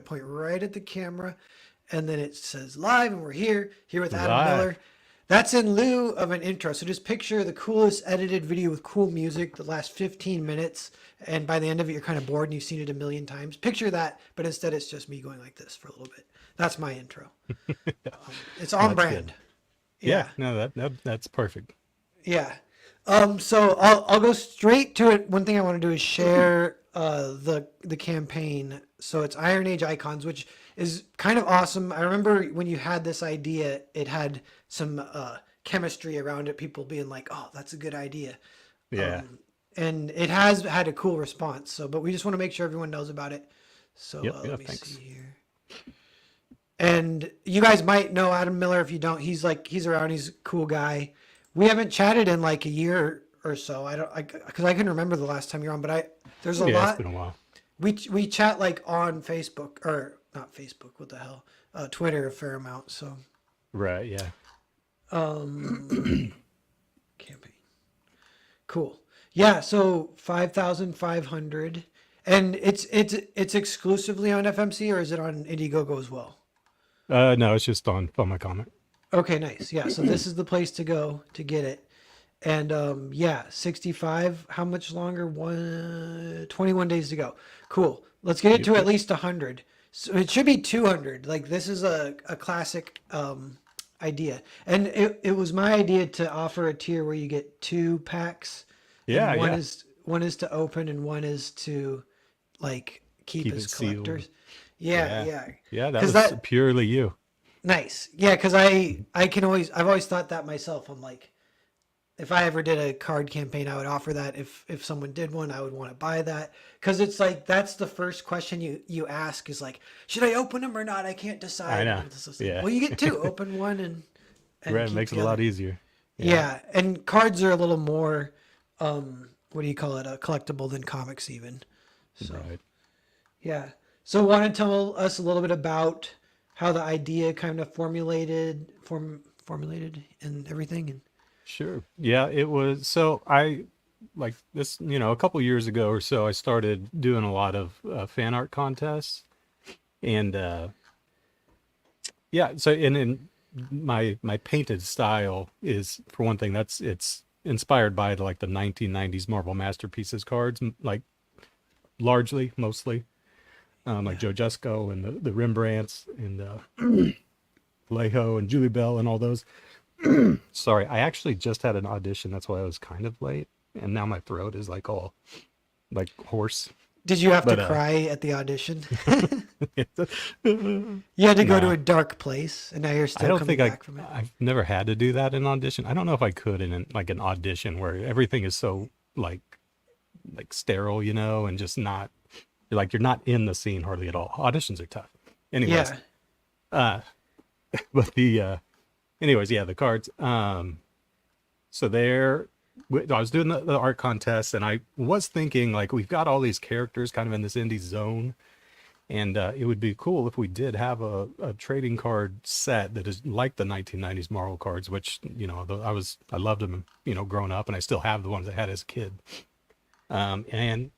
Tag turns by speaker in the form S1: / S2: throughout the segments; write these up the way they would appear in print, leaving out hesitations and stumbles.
S1: point right at the camera, and then it says live, and we're here with Adam
S2: Live.
S1: Miller. That's in lieu of an intro. So just picture the coolest edited video with cool music that lasts 15 minutes. And by the end of it, you're kind of bored and you've seen it a million times. Picture that, but instead it's just me going like this for a little bit. That's my intro. It's on
S2: That's
S1: brand.
S2: good. Yeah, no, that's perfect.
S1: Yeah. So I'll go straight to it. One thing I want to do is share the campaign. So it's Iron Age Icons, which is kind of awesome. I remember when you had this idea, it had some chemistry around it. People being like, "Oh, that's a good idea."
S2: Yeah.
S1: And it has had a cool response. So, but we just want to make sure everyone knows about it. So
S2: Yep,
S1: let me
S2: thanks.
S1: see here. And you guys might know Adam Miller. If you don't, he's around. He's a cool guy. We haven't chatted in like a year or so. Because I couldn't remember the last time you're on. But there's a
S2: Yeah,
S1: lot.
S2: it's been a while.
S1: We chat like on Facebook, or not Facebook. What the hell? Twitter a fair amount. So
S2: Right, yeah.
S1: campaign. Cool. Yeah. So 5,500, and it's exclusively on FMC, or is it on Indiegogo as well?
S2: No, it's just on my comment.
S1: Okay, nice. Yeah, so this is the place to go to get it. And yeah, 65. How much longer? 21 days to go. Cool. Let's get it to at least 100. So it should be 200. Like this is a classic idea. And it was my idea to offer a tier where you get 2 packs.
S2: Yeah,
S1: And one
S2: yeah.
S1: one is to open and one is to like keep
S2: Keep
S1: as
S2: it sealed.
S1: collectors. Yeah, yeah.
S2: Yeah, that
S1: 'Cause
S2: was purely you.
S1: Nice. Yeah, because I've always thought that myself. I'm like, if I ever did a card campaign, I would offer that. If someone did one, I would want to buy that. Because it's like that's the first question you ask is like, should I open them or not? I can't decide.
S2: I know.
S1: And it's just like,
S2: Yeah.
S1: well, you get 2. Open one and
S2: Right, it
S1: keep
S2: makes it
S1: the
S2: a lot
S1: other.
S2: easier.
S1: Yeah, and cards are a little more, what do you call it? Collectible than comics even. So
S2: Right.
S1: yeah. So want to tell us a little bit about how the idea kind of formulated and everything? And
S2: Sure. Yeah, it was. So I like this, a couple years ago or so, I started doing a lot of fan art contests, and yeah. So in my painted style is, for one thing, it's inspired by like the 1990s Marvel Masterpieces cards, like mostly, like Joe Jusko and the Rembrandts and Lejo and Julie Bell and all those. Sorry, I actually just had an audition. That's why I was kind of late. And now my throat is like all like hoarse.
S1: did you have
S2: But
S1: to cry at the audition? You had to go to
S2: Nah,
S1: a dark place, and now you're
S2: I
S1: still
S2: don't
S1: coming
S2: think
S1: back from it.
S2: I've never had to do that in audition. I don't know if I could in an audition where everything is so like sterile, and just not you're not in the scene hardly at all. Auditions are tough. Anyways,
S1: Yeah.
S2: uh but anyways, yeah, the cards. So I was doing the art contest, and I was thinking like we've got all these characters kind of in this indie zone, and it would be cool if we did have a trading card set that is like the 1990s Marvel cards, which I loved them, growing up, and I still have the ones I had as a kid. And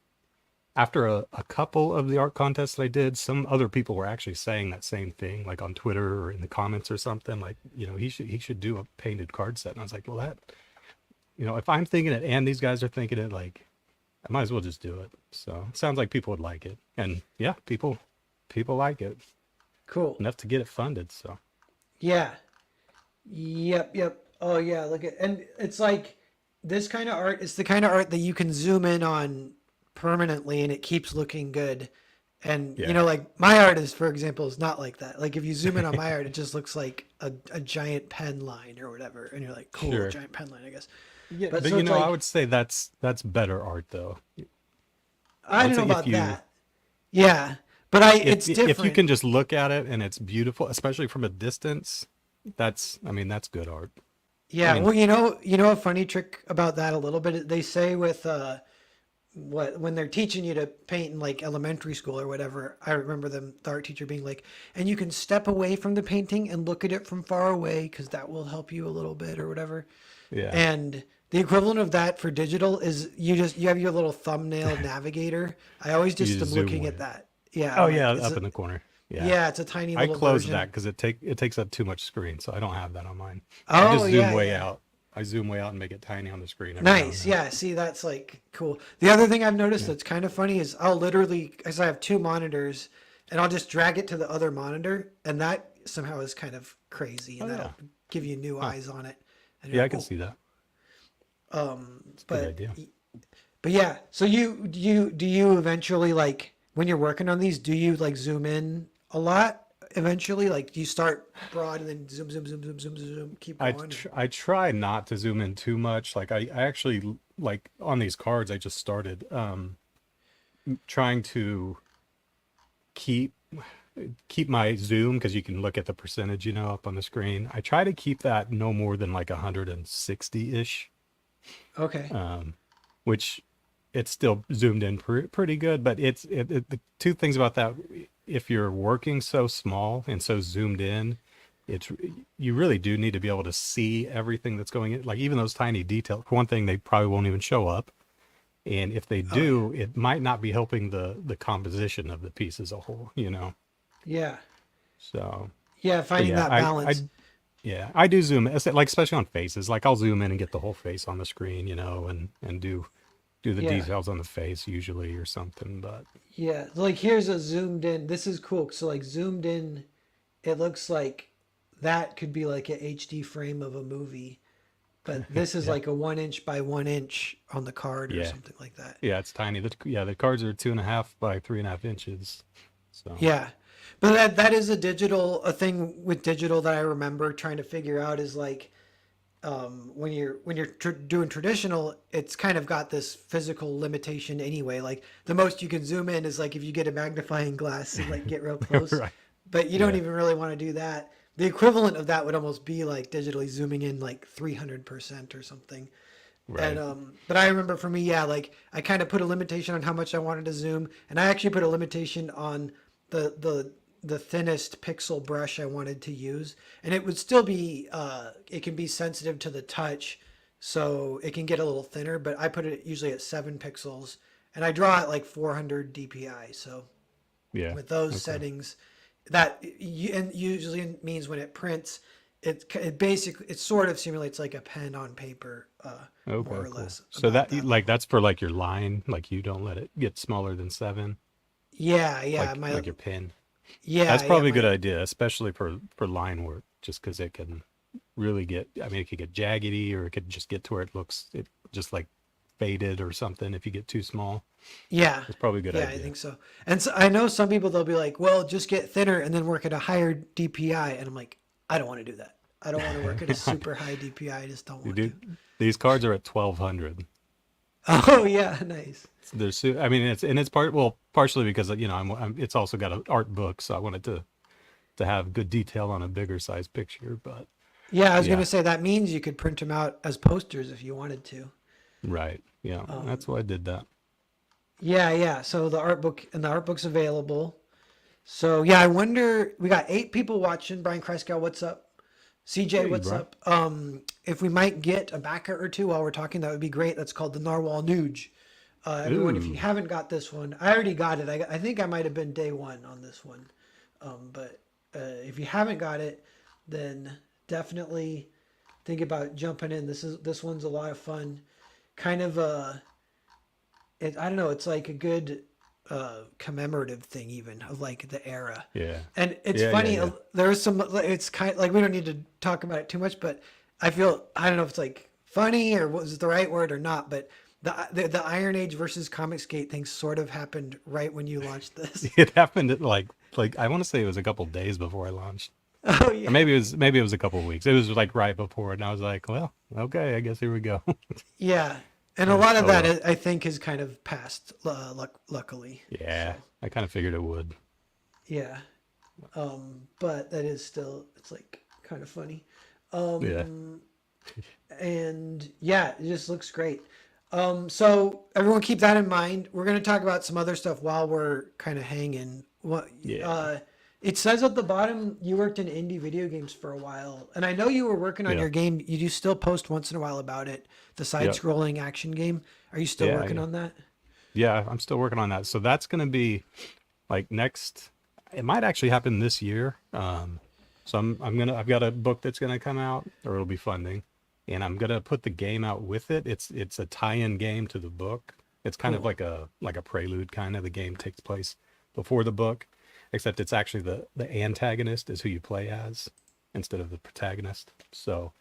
S2: after a couple of the art contests that I did, some other people were actually saying that same thing, like on Twitter or in the comments or something, like, he should do a painted card set. And I was like, well, that, if I'm thinking it and these guys are thinking it, like, I might as well just do it. So it sounds like people would like it. And yeah, people like it
S1: Cool.
S2: enough to get it funded. So
S1: Yeah. Yep. Oh yeah, look at, and it's like this kind of art is the kind of art that you can zoom in on permanently and it keeps looking good. And
S2: yeah,
S1: like my art is, for example, is not like that. Like if you zoom in on my art, it just looks like a giant pen line or whatever, and you're like, cool,
S2: sure.
S1: giant pen line, I guess.
S2: Yeah,
S1: But
S2: but
S1: so it's
S2: I
S1: like
S2: would say that's better art though. I
S1: I
S2: would
S1: don't know
S2: say if
S1: about
S2: you
S1: that. Yeah, but it's
S2: if you
S1: different.
S2: can just look at it and it's beautiful, especially from a distance, that's good art. I
S1: Yeah,
S2: mean,
S1: well, a funny trick about that a little bit. They say with when they're teaching you to paint in like elementary school or whatever. I remember the art teacher being like, and you can step away from the painting and look at it from far away because that will help you a little bit or whatever.
S2: yeah,
S1: And the equivalent of that for digital is you have your little thumbnail navigator. I always
S2: you
S1: just
S2: just
S1: am
S2: zoom
S1: looking at
S2: away.
S1: that. Yeah,
S2: Oh
S1: I'm
S2: yeah,
S1: like,
S2: up in the corner.
S1: Yeah, it's a tiny
S2: I
S1: little
S2: closed
S1: version.
S2: that because it takes up too much screen, so I don't have that on mine. I
S1: Oh
S2: just zoom
S1: yeah,
S2: way
S1: yeah.
S2: out. I zoom way out and make it tiny on the screen every now and
S1: Nice.
S2: then.
S1: Yeah. See, that's like cool. The other thing I've noticed
S2: Yeah.
S1: that's kind of funny is I'll literally, because I have two monitors, and I'll just drag it to the other monitor, and that somehow is kind of crazy,
S2: Oh
S1: and
S2: yeah.
S1: that'll give you new
S2: Huh.
S1: eyes on it. And you're
S2: Yeah, I
S1: like,
S2: can
S1: oh,
S2: see that. It's a good
S1: but
S2: idea.
S1: but yeah. So do you eventually like when you're working on these? Do you like zoom in a lot eventually? Like do you start broad and then zoom, zoom, zoom, zoom, zoom, zoom, zoom keep going?
S2: I try not to zoom in too much. Like I actually like on these cards I just started trying to keep my zoom because you can look at the percentage, up on the screen. I try to keep that no more than like 160-ish,
S1: Okay.
S2: which it's still zoomed in pretty good, but the two things about that, if you're working so small and so zoomed in, it's you really do need to be able to see everything that's going in, like even those tiny details. For one thing, they probably won't even show up, and if they
S1: Oh yeah.
S2: do, it might not be helping the composition of the piece as a whole.
S1: Yeah.
S2: So,
S1: Yeah.
S2: but
S1: Finding
S2: yeah,
S1: that balance.
S2: I do zoom in, like especially on faces. Like I'll zoom in and get the whole face on the screen, and do the
S1: Yeah.
S2: details on the face usually or something. But
S1: Yeah. Like here's a zoomed in. This is cool. So like zoomed in, it looks like that could be like a HD frame of a movie, but this is
S2: yeah,
S1: like a 1 inch by 1 inch on the card or
S2: yeah,
S1: something like that.
S2: yeah, it's tiny. The cards are 2.5 by 3.5 inches. So
S1: Yeah. But that is a thing with digital that I remember trying to figure out is like when you're doing traditional, it's kind of got this physical limitation anyway. Like the most you can zoom in is like if you get a magnifying glass and like get real close,
S2: right,
S1: but you don't
S2: yeah,
S1: even really want to do that. The equivalent of that would almost be like digitally zooming in like 300% or something. And
S2: right,
S1: but I remember for me, yeah, like I kind of put a limitation on how much I wanted to zoom, and I actually put a limitation on the thinnest pixel brush I wanted to use, and it would still be it can be sensitive to the touch, so it can get a little thinner. But I put it usually at 7 pixels, and I draw at like 400 DPI. So
S2: yeah,
S1: with those
S2: okay,
S1: settings, and usually means when it prints, it basically it sort of simulates like a pen on paper, more
S2: okay,
S1: or
S2: cool.
S1: less
S2: So
S1: about
S2: that
S1: that
S2: like
S1: level.
S2: that's for like your line, like you don't let it get smaller than 7,
S1: Yeah, yeah,
S2: like your pin.
S1: yeah,
S2: That's
S1: yeah,
S2: probably a good
S1: my
S2: idea, especially for line work, just because it can really get. I mean, it could get jaggedy, or it could just get to where it just like faded or something if you get too small.
S1: yeah,
S2: It's probably a good
S1: yeah, I
S2: idea.
S1: think so. And so I know some people they'll be like, well, just get thinner and then work at a higher DPI, and I'm like, I don't want to do that. I don't want to work at a super high DPI. I just don't
S2: You
S1: want to.
S2: do. These cards are at 1200.
S1: Oh yeah, nice.
S2: I mean, it's partially because it's also got an art book, so I wanted to have good detail on a bigger size picture. But
S1: Yeah, I was
S2: yeah,
S1: gonna say that means you could print them out as posters if you wanted to.
S2: right. Yeah,
S1: Um,
S2: that's why I did that.
S1: yeah, yeah. So the art book's available. So yeah, I wonder. We got 8 people watching. Brian Kreisgau, what's up? CJ,
S2: Hey,
S1: what's
S2: Brian.
S1: up? If we might get a backer or two while we're talking, that would be great. That's called the Narwhal Nuge. Everyone, if you
S2: Ooh,
S1: haven't got this one, I already got it. I think I might have been day one on this one. But if you haven't got it, then definitely think about jumping in. This one's a lot of fun. Kind of I don't know. It's like a good commemorative thing, even of like the era.
S2: yeah,
S1: And it's
S2: yeah, yeah,
S1: funny.
S2: yeah.
S1: There's some. It's kind of like we don't need to talk about it too much, but I don't know if it's like funny or was the right word or not. But the Iron Age versus Comicsgate thing sort of happened right when you launched this.
S2: It happened at like I want to say it was a couple days before I launched,
S1: Oh
S2: or
S1: yeah,
S2: maybe it was a couple weeks. It was like right before, and I was like, well, okay, I guess here we go.
S1: yeah. And a
S2: But
S1: lot of
S2: oh
S1: that
S2: well.
S1: I think is kind of past, luckily.
S2: Yeah,
S1: So
S2: I kind of figured it would.
S1: yeah. But that is still it's like kind of funny.
S2: Yeah,
S1: Um, and yeah, it just looks great. So everyone keep that in mind. We're gonna talk about some other stuff while we're kind of hanging. What
S2: yeah,
S1: uh, it says at the bottom, you worked in indie video games for a while, and I know you were working on
S2: yeah,
S1: your game. You do still post once in a while about it, the
S2: yeah,
S1: side-scrolling action game. Are you still
S2: yeah,
S1: working
S2: yeah.
S1: on that?
S2: Yeah, I'm still working on that. So that's gonna be like next. it might actually happen this year. So I've got a book that's gonna come out, or it'll be funding, and I'm gonna put the game out with it. It's a tie-in game to the book. It's kind of
S1: Cool.
S2: like a prelude kind of. The game takes place before the book, except it's actually the antagonist is who you play as instead of the protagonist. So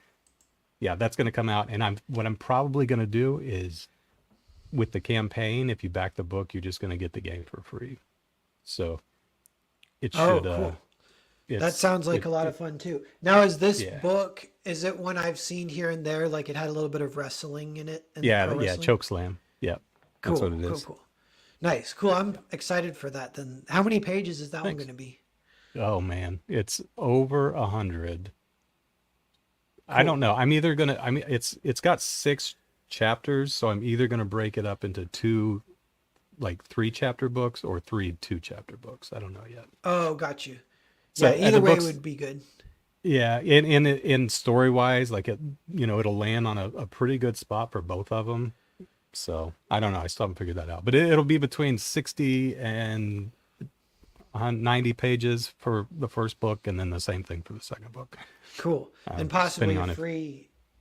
S2: yeah, that's gonna come out, and what I'm probably gonna do is with the campaign, if you back the book, you're just gonna get the game for free. So it
S1: Oh,
S2: should
S1: cool. That
S2: it's
S1: sounds like
S2: it,
S1: a lot
S2: it
S1: of fun too. Now, is this
S2: yeah.
S1: book, is it one I've seen here and there? Like it had a little bit of wrestling in it and
S2: Yeah,
S1: pro
S2: yeah,
S1: wrestling?
S2: choke slam. Yeah, that's what
S1: Cool,
S2: it
S1: cool,
S2: is.
S1: cool. Nice, cool. I'm excited for that then. How many pages is that one going
S2: Thanks.
S1: to be?
S2: Oh man, it's over 100. I don't
S1: Cool.
S2: know. I mean, it's got 6 chapters, so I'm either gonna break it up into two, like 3 chapter books, or three 2 chapter books. I don't know yet.
S1: Oh, got you. Yeah,
S2: So
S1: either
S2: the
S1: way
S2: books,
S1: would be good.
S2: yeah, in story wise, like it'll land on a pretty good spot for both of them. So I don't know. I still haven't figured that out, but it'll be between 60 and 90 pages for the first book, and then the same thing for the second book.
S1: Cool. And
S2: Depending
S1: possibly
S2: on if,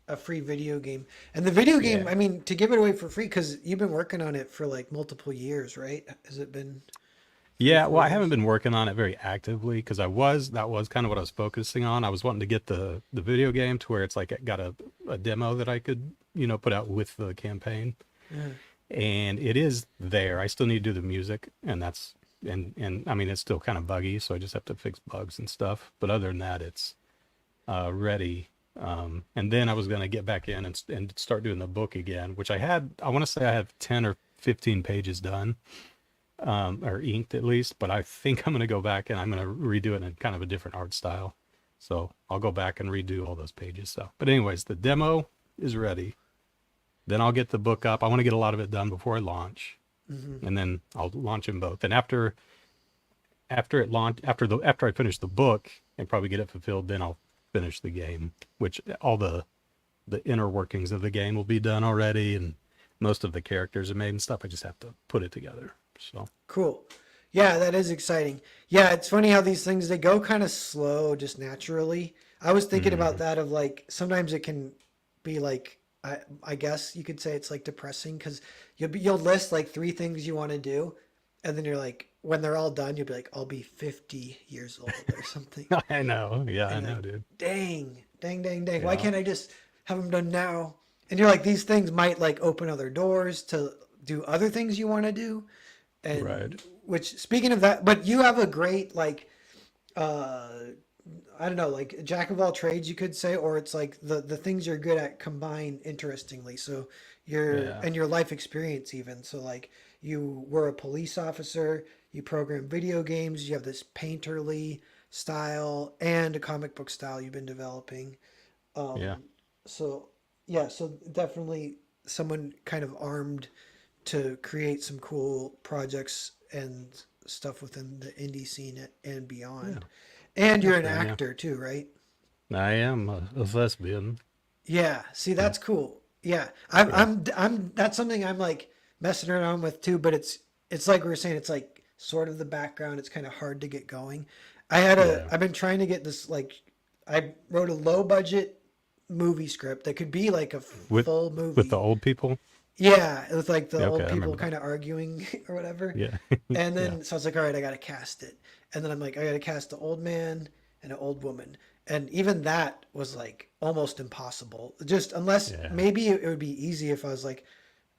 S1: a free video game. And the video game,
S2: yeah,
S1: I mean, to give it away for free because you've been working on it for like multiple years, right? Has it been three,
S2: yeah.
S1: four
S2: Well, I haven't
S1: years?
S2: been working on it very actively because that was kind of what I was focusing on. I was wanting to get the video game to where it's like it got a demo that I could put out with the campaign,
S1: Yeah.
S2: and it is there. I still need to do the music, and and I mean it's still kind of buggy, so I just have to fix bugs and stuff. But other than that, it's ready. And then I was going to get back in and start doing the book again, which I want to say I have 10 or 15 pages done, or inked at least, but I think I'm going to go back and I'm going to redo it in kind of a different art style. So I'll go back and redo all those pages. So, but anyways, the demo is ready. Then I'll get the book up. I want to get a lot of it done before I launch,
S1: Hmm.
S2: and then I'll launch them both. And after I finish the book and probably get it fulfilled, then I'll finish the game, which all the inner workings of the game will be done already, and most of the characters are made and stuff. I just have to put it together. So
S1: Cool. Yeah, that is exciting. Yeah, it's funny how these things they go kind of slow just naturally. I was thinking about
S2: mm,
S1: that of like sometimes it can be like I guess you could say it's like depressing because you'll list like three things you want to do, and then you're like when they're all done you'll be like I'll be 50 years old or something,
S2: I know, yeah, I
S1: and you're
S2: know,
S1: like
S2: dude.
S1: dang, dang, dang, dang. Why
S2: Yeah,
S1: can't I just have them done now? And you're like these things might like open other doors to do other things you want to do,
S2: right.
S1: and which speaking of that, but you have a great like uh I don't know, like jack of all trades, you could say, or it's like the things you're good at combine interestingly. So your
S2: Yeah,
S1: and your life experience even. So like you were a police officer, you program video games, you have this painterly style and a comic book style you've been developing.
S2: yeah,
S1: Um, so yeah, so definitely someone kind of armed to create some cool projects and stuff within the indie scene and
S2: yeah.
S1: beyond. And you're
S2: Thanks,
S1: an
S2: man. Yeah,
S1: actor too, right?
S2: I am a thespian.
S1: Yeah. See,
S2: Yeah,
S1: that's cool. Yeah. I'm
S2: yeah,
S1: that's something I'm like messing around with too, but it's like we were saying, it's like sort of the background. It's kind of hard to get going.
S2: yeah.
S1: I've been trying to get this like I wrote a low budget movie script that could be like a
S2: With
S1: full
S2: with the
S1: movie.
S2: old people.
S1: Yeah, it was like the
S2: Yeah, okay,
S1: old
S2: I
S1: people
S2: remember that.
S1: kind of arguing or whatever.
S2: Yeah,
S1: And
S2: yeah,
S1: then so I was like, all right, I gotta cast it. And then I'm like, I gotta cast an old man and an old woman. And even that was like almost impossible. Just unless
S2: yeah,
S1: maybe it would be easy if I was like,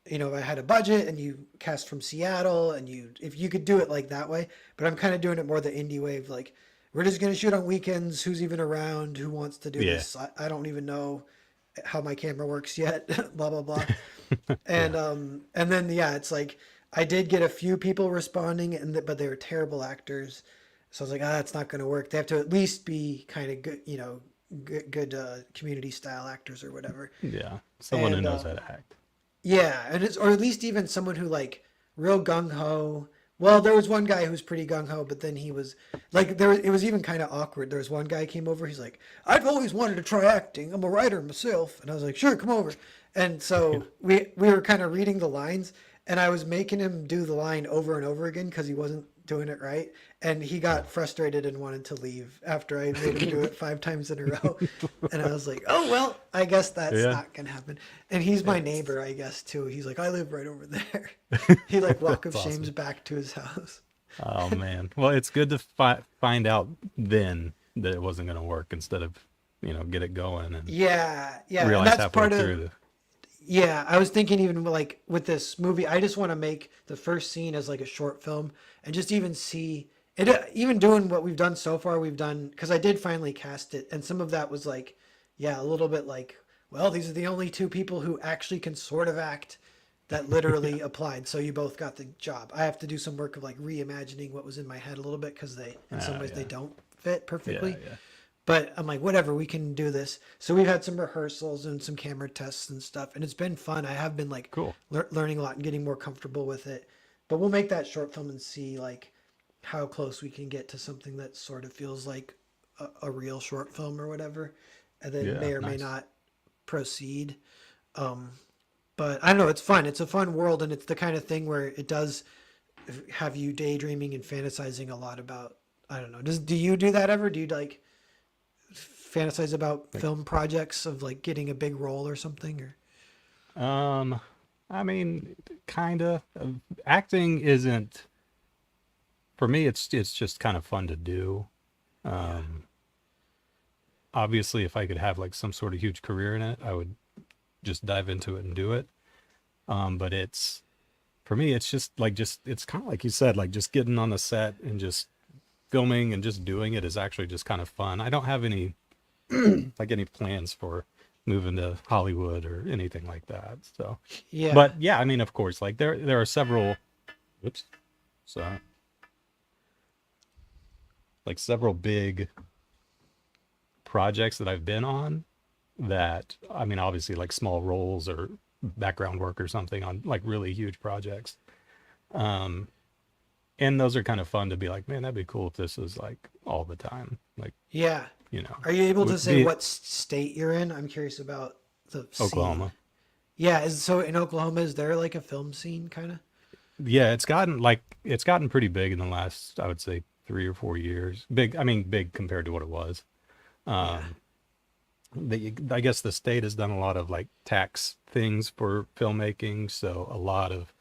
S1: if I had a budget and you cast from Seattle and you if you could do it like that way. But I'm kind of doing it more the indie way of like, we're just gonna shoot on weekends. Who's even around? Who wants to do
S2: yeah,
S1: this? I don't even know how my camera works yet. Blah blah blah.
S2: yeah,
S1: And then yeah, it's like I did get a few people responding, but they were terrible actors. So I was like, it's not going to work. They have to at least be kind of good, good community style actors or whatever.
S2: yeah. Someone who
S1: And
S2: knows how to act.
S1: yeah, and it's or at least even someone who like real gung ho. Well, there was one guy who was pretty gung ho, but then he was like it was even kind of awkward. There was one guy came over. He's like, "I've always wanted to try acting. I'm a writer myself." And I was like, "Sure, come over." And so we were kind of reading the lines, and I was making him do the line over and over again because he wasn't doing it right. And he got frustrated and wanted to leave after I made him do it 5 times in a row. And I was like, oh, well, I guess that's
S2: Yeah.
S1: not going to happen. And he's my neighbor, I guess, too. He's like, I live right over there. He like walk of
S2: That's
S1: shames
S2: awesome.
S1: back to his house.
S2: Oh man. Well, it's good to find out then that it wasn't going to work instead of, get it going and
S1: Yeah. Yeah. And
S2: realize
S1: that's
S2: halfway
S1: part of,
S2: through the.
S1: yeah, I was thinking even like with this movie, I just want to make the first scene as like a short film and just even see it. Even doing what we've done so far, we've done because I did finally cast it, and some of that was like, yeah, a little bit like, well, these are the only two people who actually can sort of act that literally applied. So you both got the job. I have to do some work of like reimagining what was in my head a little bit because they, in some ways, they
S2: Yeah.
S1: don't fit
S2: Yeah.
S1: perfectly.
S2: Yeah.
S1: But I'm like, whatever, we can do this. So we've had some rehearsals and some camera tests and stuff, and it's been fun. I have been like
S2: Cool.
S1: learning a lot and getting more comfortable with it. But we'll make that short film and see like how close we can get to something that sort of feels like a real short film or whatever, and then
S2: Yeah.
S1: may or may
S2: Nice.
S1: not proceed. Um, but I don't know, it's fun. It's a fun world, and it's the kind of thing where it does have you daydreaming and fantasizing a lot about. I don't know. Do you do that ever? Do you like fantasize about
S2: Like,
S1: film projects of like getting a big role or something or
S2: I mean, kind of. Acting isn't for me. It's just kind of fun to do.
S1: yeah.
S2: Um, Obviously, if I could have like some sort of huge career in it, I would just dive into it and do it. But it's for me, it's just it's kind of like you said, like just getting on the set and just filming and just doing it is actually just kind of fun. I don't have any like any plans for moving to Hollywood or anything like that. So,
S1: Yeah.
S2: but yeah, I mean, of course, like there are several, whoops, so like several big projects that I've been on that I mean, obviously like small roles or background work or something on like really huge projects. Um, and those are kind of fun to be like, man, that'd be cool if this was like all the time, like
S1: Yeah.
S2: you know,
S1: Are you able to
S2: would
S1: say
S2: be
S1: what state you're in? I'm curious about the scene.
S2: Oklahoma.
S1: Yeah, is so in Oklahoma is there like a film scene kind of?
S2: Yeah, it's gotten pretty big in the last, I would say, 3 or 4 years. Big, I mean, big compared to what it was.
S1: Yeah.
S2: Um, I guess the state has done a lot of like tax things for filmmaking, so a lot of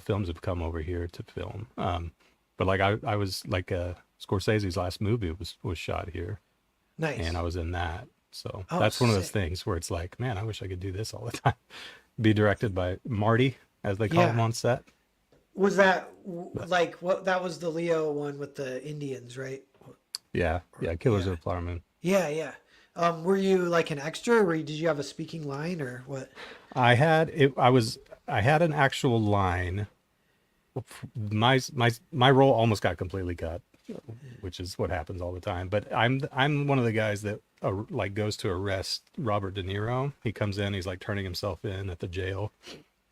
S2: films have come over here to film. But like I was like Scorsese's last movie was shot here, and
S1: Nice.
S2: I was in that. So
S1: Oh,
S2: that's one of those
S1: sick.
S2: things where it's like, man, I wish I could do this all the time. Be directed by Marty, as they call him
S1: Yeah.
S2: on set.
S1: Was that
S2: But
S1: like what that was the Leo one with the Indians, right?
S2: yeah, yeah, Killers
S1: Yeah.
S2: of the Flower Moon.
S1: Yeah, yeah. Were you like an extra? Did you have a speaking line or what?
S2: I had it. I had an actual line. My role almost got completely cut, which is what happens all the time. But I'm one of the guys that like goes to arrest Robert De Niro. He comes in, he's like turning himself in at the jail.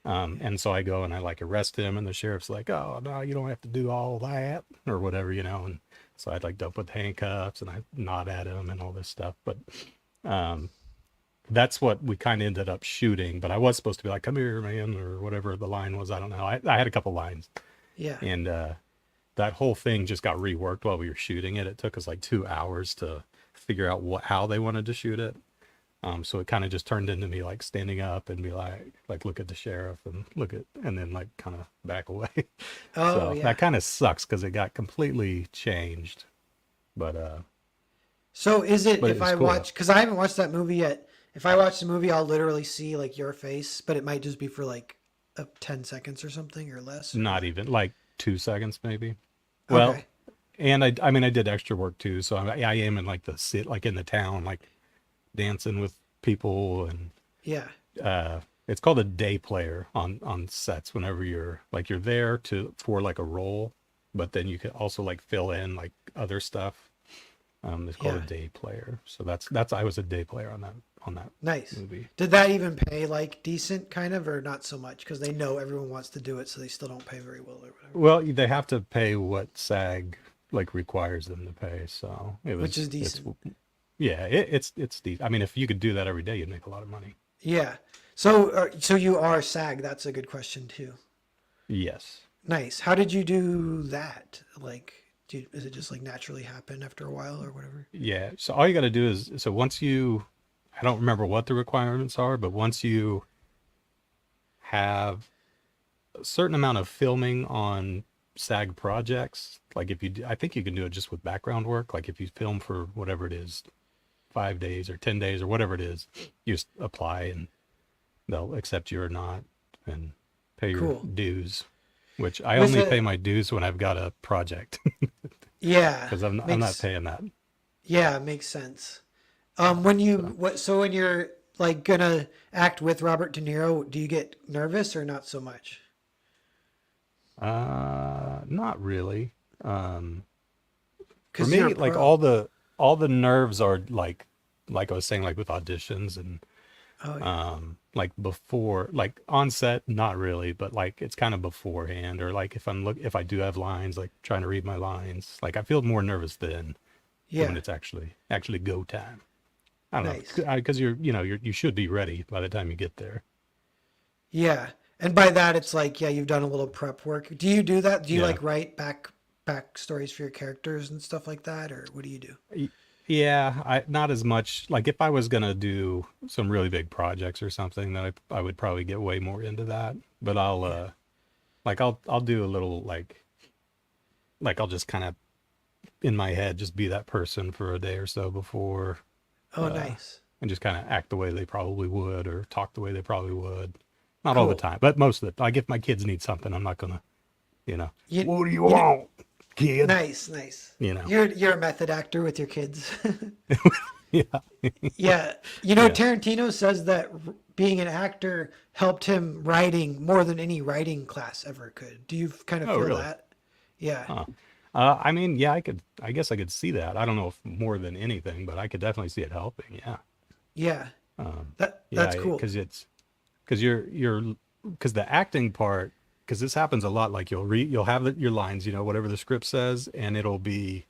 S2: And so I go and I like arrest him, and the sheriff's like, "Oh no, you don't have to do all that or whatever, you know." And so I'd like dump with handcuffs and I nod at him and all this stuff. But um, that's what we kind of ended up shooting. But I was supposed to be like, "Come here, man," or whatever the line was. I don't know. I had a couple lines,
S1: Yeah.
S2: and that whole thing just got reworked while we were shooting it. It took us like 2 hours to figure out how they wanted to shoot it. So it kind of just turned into me like standing up and be like look at the sheriff and and then like kind of back away.
S1: Oh,
S2: So
S1: yeah.
S2: that kind of sucks because it got completely changed. But
S1: So is it
S2: but it
S1: if
S2: was
S1: I
S2: cool though.
S1: watch because I haven't watched that movie yet. If I watch the movie, I'll literally see like your face, but it might just be for like 10 seconds or something or less or
S2: Not
S1: what?
S2: even like 2 seconds maybe. Well,
S1: Okay.
S2: and I mean I did extra work too, so I am in like the sit like in the town like dancing with people and
S1: Yeah.
S2: it's called a day player on sets whenever you're there to for like a role, but then you can also like fill in like other stuff. It's called a
S1: Yeah.
S2: day player. So that's I was a day player on that
S1: Nice.
S2: movie.
S1: Did that even pay like decent kind of or not so much because they know everyone wants to do it, so they still don't pay very well or whatever,
S2: Well, they have to pay what SAG like requires them to pay. So
S1: which is
S2: it's
S1: decent.
S2: yeah, it's the I mean if you could do that every day, you'd make a lot of money.
S1: Yeah. So you are SAG. That's a good question too.
S2: Yes.
S1: Nice. How did you do that? Like, is it just like naturally happen after a while or whatever?
S2: Yeah. So all you got to do is, so once you, I don't remember what the requirements are, but once you have a certain amount of filming on SAG projects, like if you, I think you can do it just with background work. Like if you film for whatever it is, 5 days or 10 days or whatever it is, you just apply and they'll accept you or not and pay your
S1: Cool.
S2: dues, which I
S1: With
S2: only pay
S1: a
S2: my dues when I've got a project
S1: yeah,
S2: because I'm not
S1: makes
S2: paying that.
S1: yeah, makes sense. When you
S2: So,
S1: what so when you're like gonna act with Robert De Niro, do you get nervous or not so much?
S2: not really. For
S1: Because you're a
S2: me, like
S1: pro.
S2: all the nerves are like I was saying, like with auditions and
S1: Oh yeah.
S2: like before, like on set, not really, but like it's kind of beforehand, or like if I do have lines, like trying to read my lines, like I feel more nervous then than when
S1: Yeah.
S2: it's actually go time. I don't
S1: Nice.
S2: know, because you should be ready by the time you get there.
S1: Yeah. And by that it's like, yeah, you've done a little prep work. Do you do that? Do you
S2: Yeah.
S1: like write back stories for your characters and stuff like that, or what do you do?
S2: Y- Yeah, I not as much. Like if I was gonna do some really big projects or something, then I would probably get way more into that. But
S1: Yeah.
S2: I'll do a little like I'll just kind of in my head just be that person for a day or so before,
S1: Oh,
S2: uh,
S1: nice.
S2: and just kind of act the way they probably would or talk the way they probably would. Not all the
S1: Cool.
S2: time, but most of it. Like if my kids need something, I'm not gonna, you know,
S1: You
S2: what do you
S1: you know,
S2: want, kid?
S1: nice, nice.
S2: You know,
S1: You're a method actor with your kids.
S2: yeah,
S1: Yeah,
S2: yeah.
S1: Tarantino says that being an actor helped him writing more than any writing class ever could. Do you kind of
S2: Oh,
S1: feel
S2: really?
S1: that? Yeah,
S2: Huh. I mean, yeah, I guess I could see that. I don't know if more than anything, but I could definitely see it helping. Yeah.
S1: yeah. That's
S2: Yeah,
S1: cool.
S2: because because the acting part, because this happens a lot. Like you'll have your lines, whatever the script says, and it'll be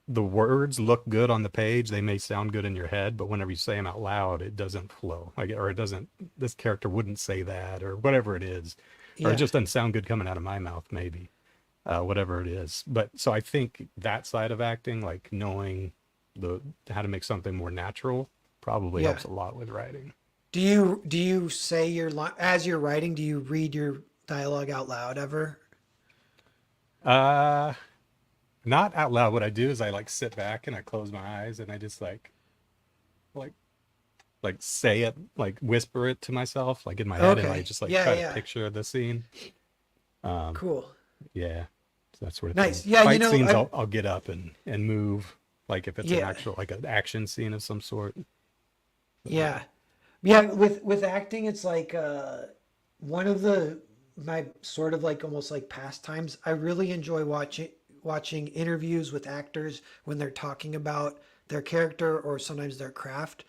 S2: the words look good on the page. They may sound good in your head, but whenever you say them out loud, it doesn't flow. Like, or it doesn't, this character wouldn't say that, or whatever it is, or it
S1: Yeah,
S2: just doesn't sound good coming out of my mouth, maybe, whatever it is. But so I think that side of acting, like knowing the how to make something more natural, probably
S1: yeah.
S2: helps a lot with writing.
S1: Do you say your line as you're writing? Do you read your dialogue out loud ever?
S2: Uh, Not out loud. What I do is I like sit back and I close my eyes and I just like say it, like whisper it to myself, like in my head, and I
S1: Okay.
S2: just like
S1: Yeah,
S2: try to
S1: yeah.
S2: picture the scene. Um,
S1: Cool.
S2: yeah, so that sort of thing.
S1: Nice. Yeah,
S2: Fight scenes,
S1: I
S2: I'll get up and move, like if it's an
S1: yeah.
S2: actual like an action scene of some sort.
S1: Yeah. Yeah, with acting, it's like one of the my sort of like almost like pastimes. I really enjoy watching interviews with actors when they're talking about their character or sometimes their craft.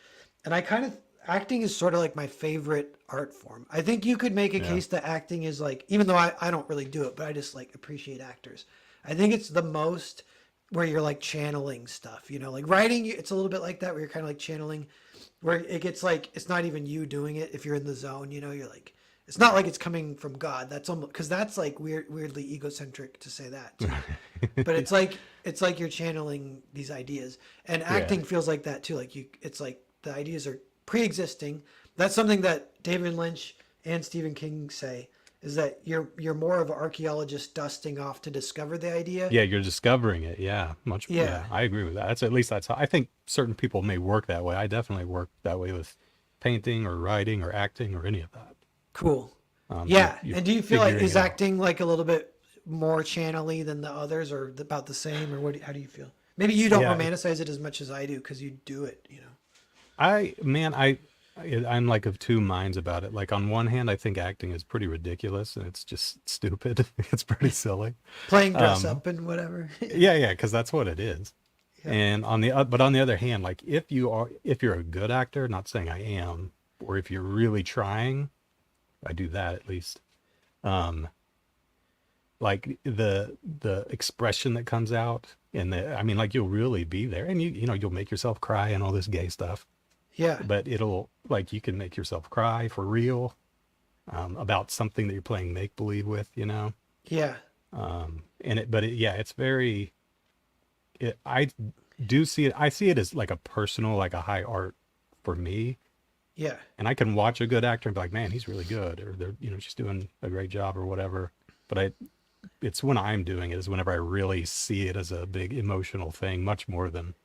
S1: And I kind of acting is sort of like my favorite art form. I think you could make a
S2: Yeah,
S1: case that acting is like, even though I don't really do it, but I just like appreciate actors. I think it's the most where you're like channeling stuff, like writing, it's a little bit like that where you're kind of like channeling where it gets like it's not even you doing it if you're in the zone, you're like it's not like it's coming from God. That's almost because that's like weirdly egocentric to say that too. But it's like you're channeling these ideas, and
S2: yeah,
S1: acting feels like that too. Like it's like the ideas are pre-existing. That's something that David Lynch and Stephen King say is that you're more of an archaeologist dusting off to discover the idea.
S2: yeah. You're discovering it. Yeah, much.
S1: Yeah,
S2: Yeah, I agree with that. That's at least that's how I think certain people may work that way. I definitely work that way with painting or writing or acting or any of that.
S1: cool.
S2: You're
S1: Yeah,
S2: you're
S1: and do you feel like
S2: figuring
S1: is
S2: it out.
S1: acting like a little bit more channely than the others, or about the same, or how do you feel? Maybe you don't
S2: Yeah,
S1: romanticize it as much as I do because you do it.
S2: man, I'm like of two minds about it. Like on one hand, I think acting is pretty ridiculous and it's just stupid. It's pretty silly.
S1: Playing dress
S2: Um,
S1: up and whatever.
S2: yeah, yeah, because that's what it is.
S1: Yeah.
S2: And but on the other hand, like if you're a good actor, not saying I am, or if you're really trying, I do that at least. Um, like the expression that comes out and I mean, like you'll really be there, and you'll make yourself cry and all this gay stuff,
S1: Yeah.
S2: but it'll like you can make yourself cry for real, about something that you're playing make believe with.
S1: Yeah.
S2: Yeah, it's very. I do see it. I see it as like a personal, like a high art for me,
S1: Yeah.
S2: and I can watch a good actor and be like, man, he's really good, or they're, she's doing a great job, or whatever. But it's when I'm doing it is whenever I really see it as a big emotional thing, much more than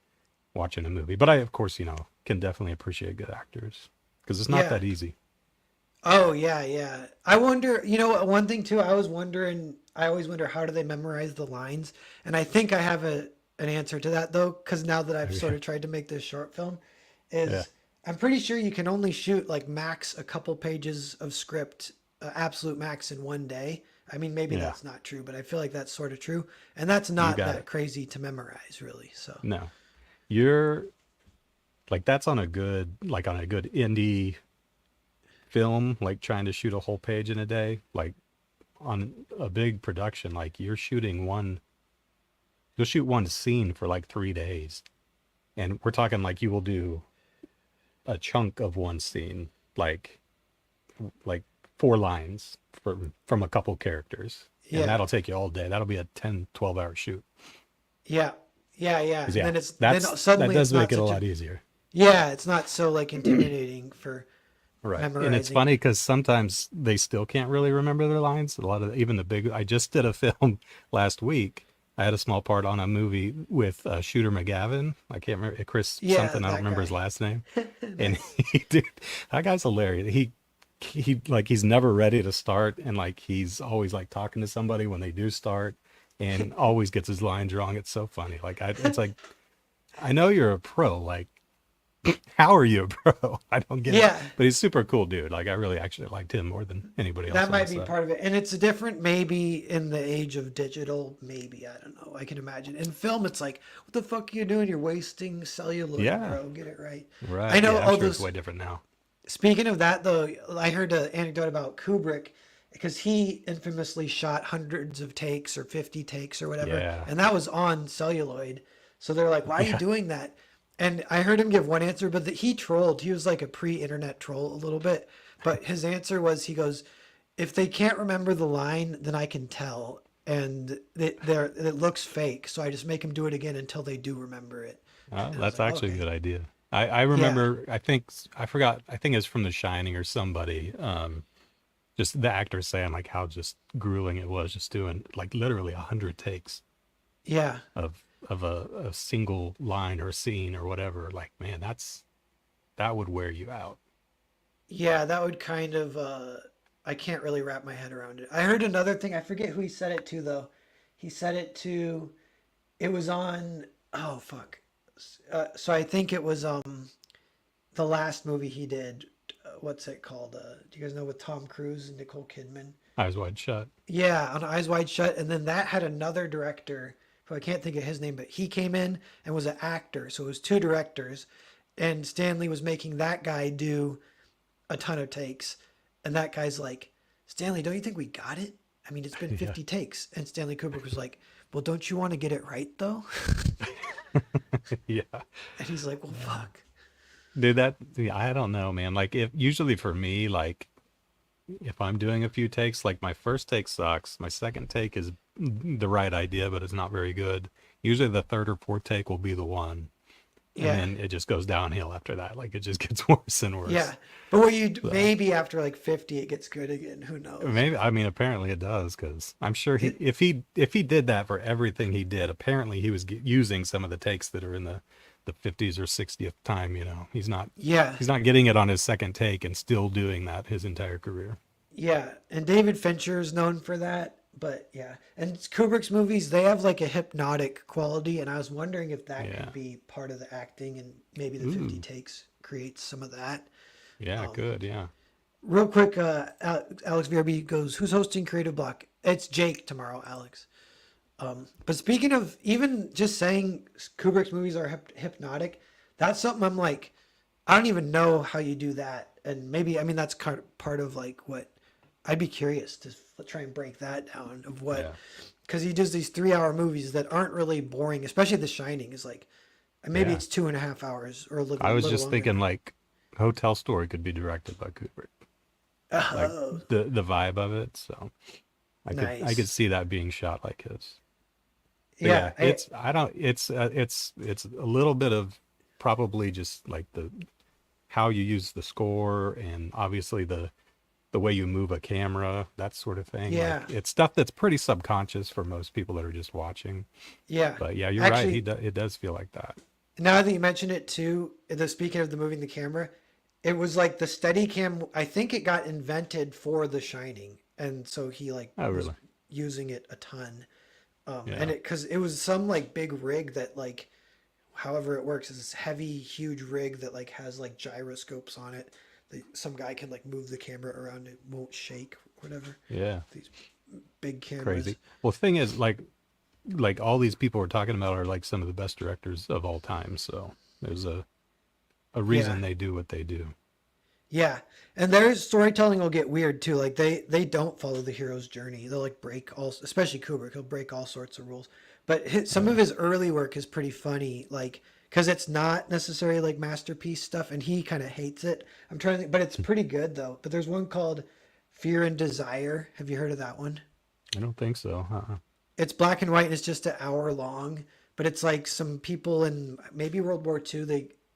S2: watching a movie. But I, of course, can definitely appreciate good actors because it's not
S1: Yeah.
S2: that easy.
S1: Oh yeah, yeah. I wonder, one thing too, I always wonder how do they memorize the lines? And I think I have an answer to that though, because now that I've sort of tried to make this short film,
S2: Yeah,
S1: is I'm pretty sure you can only shoot like max a couple pages of script, absolute max in one day. I mean, maybe
S2: yeah,
S1: that's not true, but I feel like that's sort of true. And that's
S2: you
S1: not
S2: got
S1: that
S2: it.
S1: crazy to memorize, really. So,
S2: No, you're like that's on a good indie film, like trying to shoot a whole page in a day, like on a big production, like you'll shoot one scene for like 3 days. And we're talking like you will do a chunk of one scene, like 4 lines from a couple characters. And
S1: yeah.
S2: that'll take you all day. That'll be a 10, 12 hour shoot.
S1: Yeah. Yeah, yeah.
S2: 'Cause
S1: And
S2: yeah,
S1: then
S2: that
S1: suddenly it's
S2: does make
S1: not
S2: it a
S1: such a
S2: lot easier.
S1: yeah, it's not so like intimidating for
S2: Right. And it's
S1: memorizing.
S2: funny because sometimes they still can't really remember their lines. A lot of even the big, I just did a film last week. I had a small part on a movie with Shooter McGavin. I can't remember Chris
S1: Yeah,
S2: something. I don't
S1: that
S2: remember his
S1: guy.
S2: last name. And
S1: Nice.
S2: dude, that guy's hilarious. He like he's never ready to start, and like he's always like talking to somebody when they do start, and always gets his lines wrong. It's so funny. It's like I know you're a pro. Like how are you a pro? I don't get it.
S1: Yeah,
S2: But he's super cool dude. Like I really actually liked him more than anybody else
S1: that
S2: on the
S1: might be
S2: set.
S1: part of it. And it's different maybe in the age of digital, maybe. I don't know. I can imagine. In film, it's like, what the fuck are you doing? You're wasting celluloid,
S2: Yeah.
S1: bro. Get it right. I
S2: Right.
S1: know
S2: Yeah, I'm
S1: all
S2: sure it's
S1: those.
S2: way different now.
S1: Speaking of that, though, I heard an anecdote about Kubrick because he infamously shot hundreds of takes or 50 takes or whatever,
S2: Yeah.
S1: and that was on celluloid. So they're like, "Why are you
S2: Yeah.
S1: doing that?" And I heard him give one answer, but he trolled. He was like a pre-internet troll a little bit, but his answer was, he goes, "If they can't remember the line, then I can tell, and it looks fake, so I just make them do it again until they do remember it." And I was
S2: That's
S1: like,
S2: actually a
S1: "Okay,
S2: good idea. I
S1: yeah,
S2: remember, I forgot, I think it's from The Shining or somebody, just the actor saying like how just grueling it was just doing like literally 100 takes
S1: yeah."
S2: of a single line or scene or whatever. Like, man, that would wear you out.
S1: Yeah, that would kind of I can't really wrap my head around it. I heard another thing, I forget who he said it to though. He said it to it was on oh fuck. So I think it was the last movie he did. What's it called? Do you guys know, with Tom Cruise and Nicole Kidman?
S2: Eyes wide shut.
S1: Yeah, on Eyes Wide Shut, and then that had another director who I can't think of his name, but he came in and was an actor. So it was two directors, and Stanley was making that guy do a ton of takes. And that guy's like, "Stanley, don't you think we got it? I mean, it's been
S2: Yeah.
S1: 50 takes." And Stanley Kubrick was like, "Well, don't you want to get it right though?"
S2: Yeah.
S1: And he's like, "Well, fuck."
S2: Dude, yeah, I don't know, man. Like if usually for me, like if I'm doing a few takes, like my first take sucks. My second take is the right idea, but it's not very good. Usually the third or fourth take will be the one. And
S1: Yeah.
S2: then it just goes downhill after that. Like it just gets worse and
S1: Yeah.
S2: worse.
S1: But what you
S2: So
S1: maybe after like 50 it gets good again. Who knows?
S2: maybe, I mean, apparently it does because I'm sure
S1: It,
S2: if he did that for everything he did, apparently he was using some of the takes that are in the 50s or 60th time. He's not
S1: yeah.
S2: he's not getting it on his second take and still doing that his entire career.
S1: Yeah. And David Fincher is known for that. But yeah. And Kubrick's movies, they have like a hypnotic quality. And I was wondering if that
S2: Yeah.
S1: could be part of the acting, and maybe the 50
S2: Ooh.
S1: takes creates some of that.
S2: Yeah.
S1: Um,
S2: Good. Yeah.
S1: Real quick, Alex VRB goes, "Who's hosting Creative Block?" It's Jake tomorrow, Alex. But speaking of even just saying Kubrick's movies are hypnotic, that's something I'm like, I don't even know how you do that. And maybe, I mean, that's kind of part of like what I'd be curious to try and break that down of what,
S2: Yeah.
S1: because he does these 3 hour movies that aren't really boring, especially The Shining is like, maybe
S2: Yeah.
S1: it's 2.5 hours or a
S2: I was
S1: little
S2: just
S1: longer.
S2: thinking like Hotel Story could be directed by Kubrick. Like
S1: Oh,
S2: the vibe of it. So I could see that being shot like his. But
S1: Yeah,
S2: it's I don't it's a little bit of probably just like the how you use the score and obviously the way you move a camera, that sort of thing.
S1: yeah,
S2: Like it's stuff that's pretty subconscious for most people that are just watching.
S1: yeah.
S2: But yeah, you're right.
S1: Actually,
S2: It does feel like that.
S1: now that you mention it too, speaking of the moving the camera, it was like the Steadicam. I think it got invented for The Shining, and so he like
S2: Oh,
S1: was
S2: really?
S1: using it a ton. And
S2: Yeah.
S1: because it was some like big rig that like, however it works, is this heavy, huge rig that like has like gyroscopes on it. Some guy can like move the camera around; it won't shake, whatever.
S2: Yeah.
S1: These big cameras.
S2: Crazy. Well, the thing is, like all these people we're talking about are like some of the best directors of all time. So there's a reason
S1: Yeah.
S2: they do what they do.
S1: Yeah, and their storytelling will get weird too. Like they don't follow the hero's journey. They'll like break all, especially Kubrick. He'll break all sorts of rules. But some of his early work is pretty funny, like because it's not necessarily like masterpiece stuff, and he kind of hates it. I'm trying to think, but it's pretty good though. But there's one called Fear and Desire. Have you heard of that one?
S2: I don't think so.
S1: It's black and white, and it's just an hour long. But it's like some people in maybe World War II.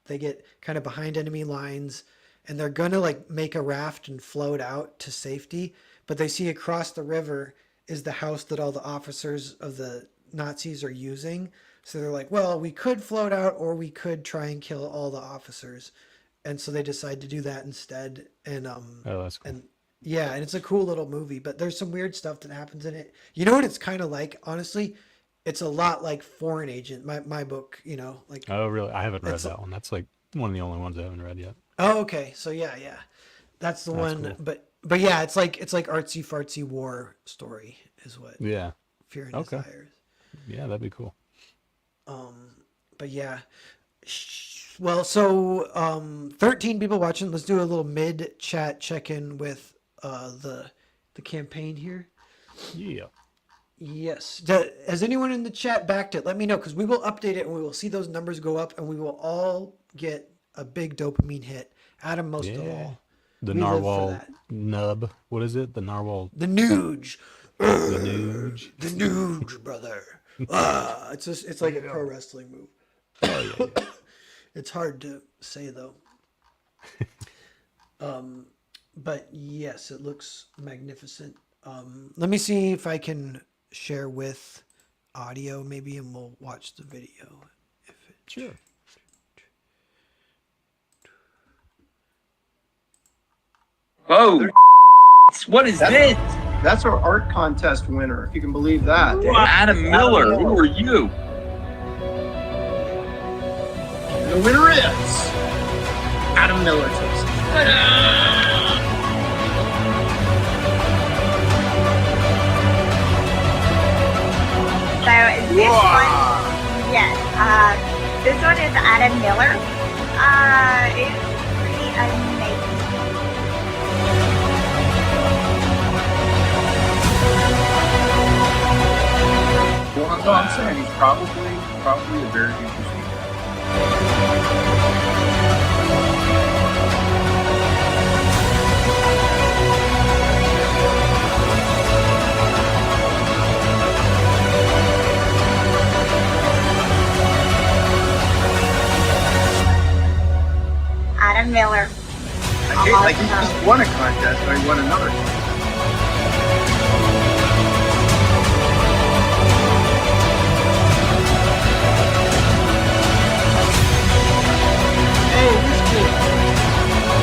S1: They get kind of behind enemy lines, and they're gonna like make a raft and float out to safety. But they see across the river is the house that all the officers of the Nazis are using. So they're like, well, we could float out, or we could try and kill all the officers. And so they decide to do that instead. And
S2: Oh, that's cool.
S1: and yeah, and it's a cool little movie, but there's some weird stuff that happens in it. You know what it's kind of like, honestly? It's a lot like Foreign Agent, my book, like
S2: Oh, really? I haven't read
S1: it's
S2: that one. That's like one of the only ones I haven't read yet.
S1: oh, okay. So yeah, yeah. That's the
S2: That's
S1: one,
S2: cool.
S1: but yeah, it's like artsy fartsy war story is what
S2: Yeah.
S1: Fear and
S2: Okay.
S1: Desires.
S2: Yeah, that'd be cool.
S1: But yeah. Well, so 13 people watching. Let's do a little mid chat check in with the campaign here.
S2: Yeah.
S1: Yes. Has anyone in the chat backed it? Let me know, because we will update it and we will see those numbers go up, and we will all get a big dopamine hit. Adam most of
S2: Yeah.
S1: all.
S2: The
S1: We live for
S2: narwhal
S1: that.
S2: nub. What is it? The narwhal
S1: The Nuge.
S2: the nooge.
S1: The Nuge, brother. It's like a pro wrestling move.
S2: Oh yeah.
S1: It's hard to say though. But yes, it looks magnificent. Let me see if I can share with audio maybe, and we'll watch the video. If it,
S2: Sure.
S3: Oh, what is this?
S4: That's our art contest winner, if you can believe that.
S3: Adam Miller, who are you?
S4: The winner is Adam Miller.
S5: So this one, yes, this one is Adam Miller. It's pretty amazing.
S4: Well, no, I'm saying he's probably a very interesting guy.
S5: Adam Miller.
S4: Like he just won a contest, or he won another.
S1: hey, this kid.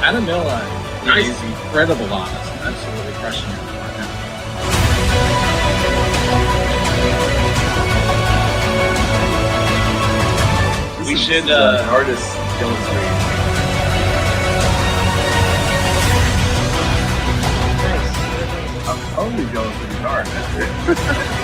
S3: Adam Miller
S4: Nice.
S3: is incredible artist. Absolutely crushing it right now. We should artist illustrate.
S4: I'm totally jealous of his art. That's it.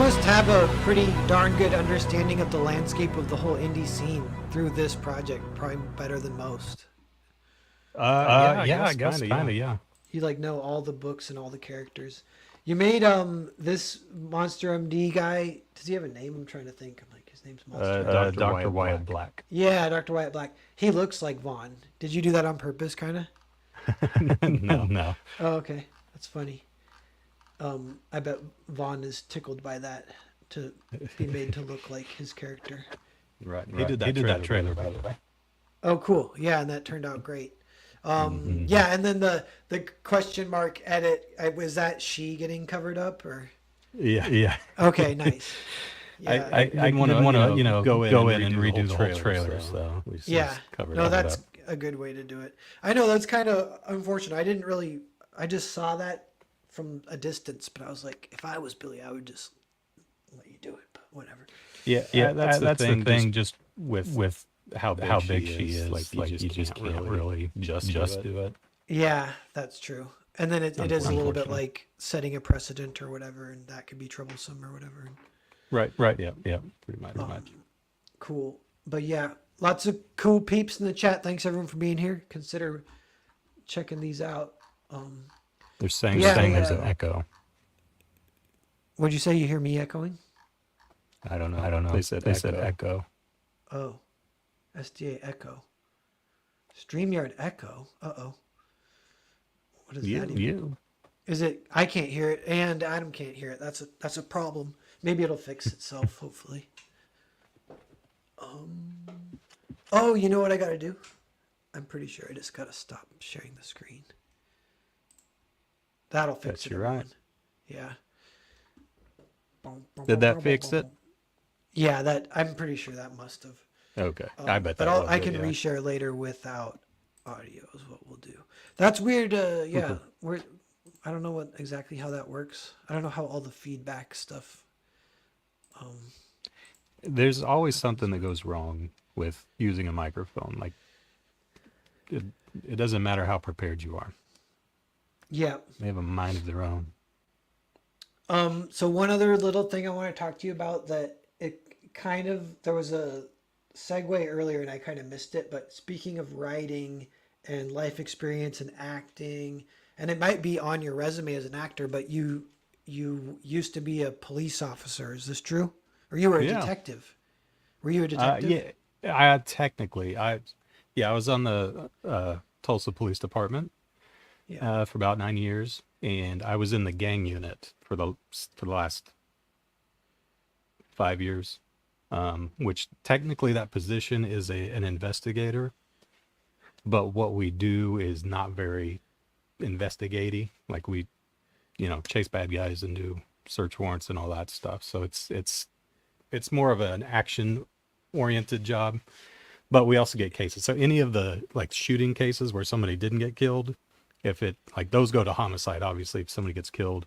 S1: must have a pretty darn good understanding of the landscape of the whole indie scene through this project, probably better than most.
S2: Yeah, I guess kind of, yeah.
S1: You like know all the books and all the characters. You made this Monster MD guy. Does he have a name? I'm trying to think. I'm like, his name's Monster.
S2: Dr. Wyatt Black.
S1: Yeah, Dr. Wyatt Black. He looks like Vaughn. Did you do that on purpose, kind of?
S2: No.
S1: Oh, okay, that's funny. I bet Vaughn is tickled by that, to be made to look like his character.
S2: Right. He did that trailer, by the way.
S1: Oh, cool. Yeah, and that turned out great. Yeah, and then the question mark edit, was that she getting covered up, or?
S2: Yeah.
S1: Okay, nice. Yeah,
S2: I didn't want to go in and redo the whole trailer, so we just covered
S1: no,
S2: it
S1: that's
S2: up.
S1: a good way to do it. I know that's kind of unfortunate. I just saw that from a distance, but I was like, if I was Billy, I would just let you do it, but whatever.
S2: Yeah, that's the thing. Just with how big she is, like you just can't really just do it.
S1: Yeah, that's true. And then it is a little bit like setting a precedent or whatever, and that could be troublesome or whatever.
S2: Right. Yeah, pretty much.
S1: Cool. But yeah, lots of cool peeps in the chat. Thanks everyone for being here. Consider checking these out.
S2: They're saying there's an echo.
S1: What'd you say? You hear me echoing?
S2: I don't know. They said echo.
S1: Oh, SDA echo. StreamYard echo. Uh-oh. What does that mean? Is it? I can't hear it, and Adam can't hear it. That's a problem. Maybe it'll fix itself. Hopefully. Oh, you know what I got to do? I'm pretty sure I just got to stop sharing the screen. That'll fix it.
S2: You're right.
S1: Yeah.
S2: Did that fix it?
S1: Yeah, I'm pretty sure that must have.
S2: Okay, I bet that.
S1: But I can reshare later without audio is what we'll do. That's weird. Yeah, I don't know exactly how that works. I don't know how all the feedback stuff.
S2: There's always something that goes wrong with using a microphone. Like it doesn't matter how prepared you are.
S1: Yeah.
S2: They have a mind of their own.
S1: So one other little thing I want to talk to you about that there was a segue earlier and I kind of missed it, but speaking of writing and life experience and acting, and it might be on your resume as an actor, but you used to be a police officer. Is this true? Or you were a detective? Were you a detective?
S2: Yeah, I was on the Tulsa Police Department for about 9 years, and I was in the gang unit for the last 5 years, which technically that position is an investigator, but what we do is not very investigative. Like we, chase bad guys and do search warrants and all that stuff. So it's more of an action oriented job, but we also get cases. So any of the like shooting cases where somebody didn't get killed, if it like those go to homicide, obviously, if somebody gets killed,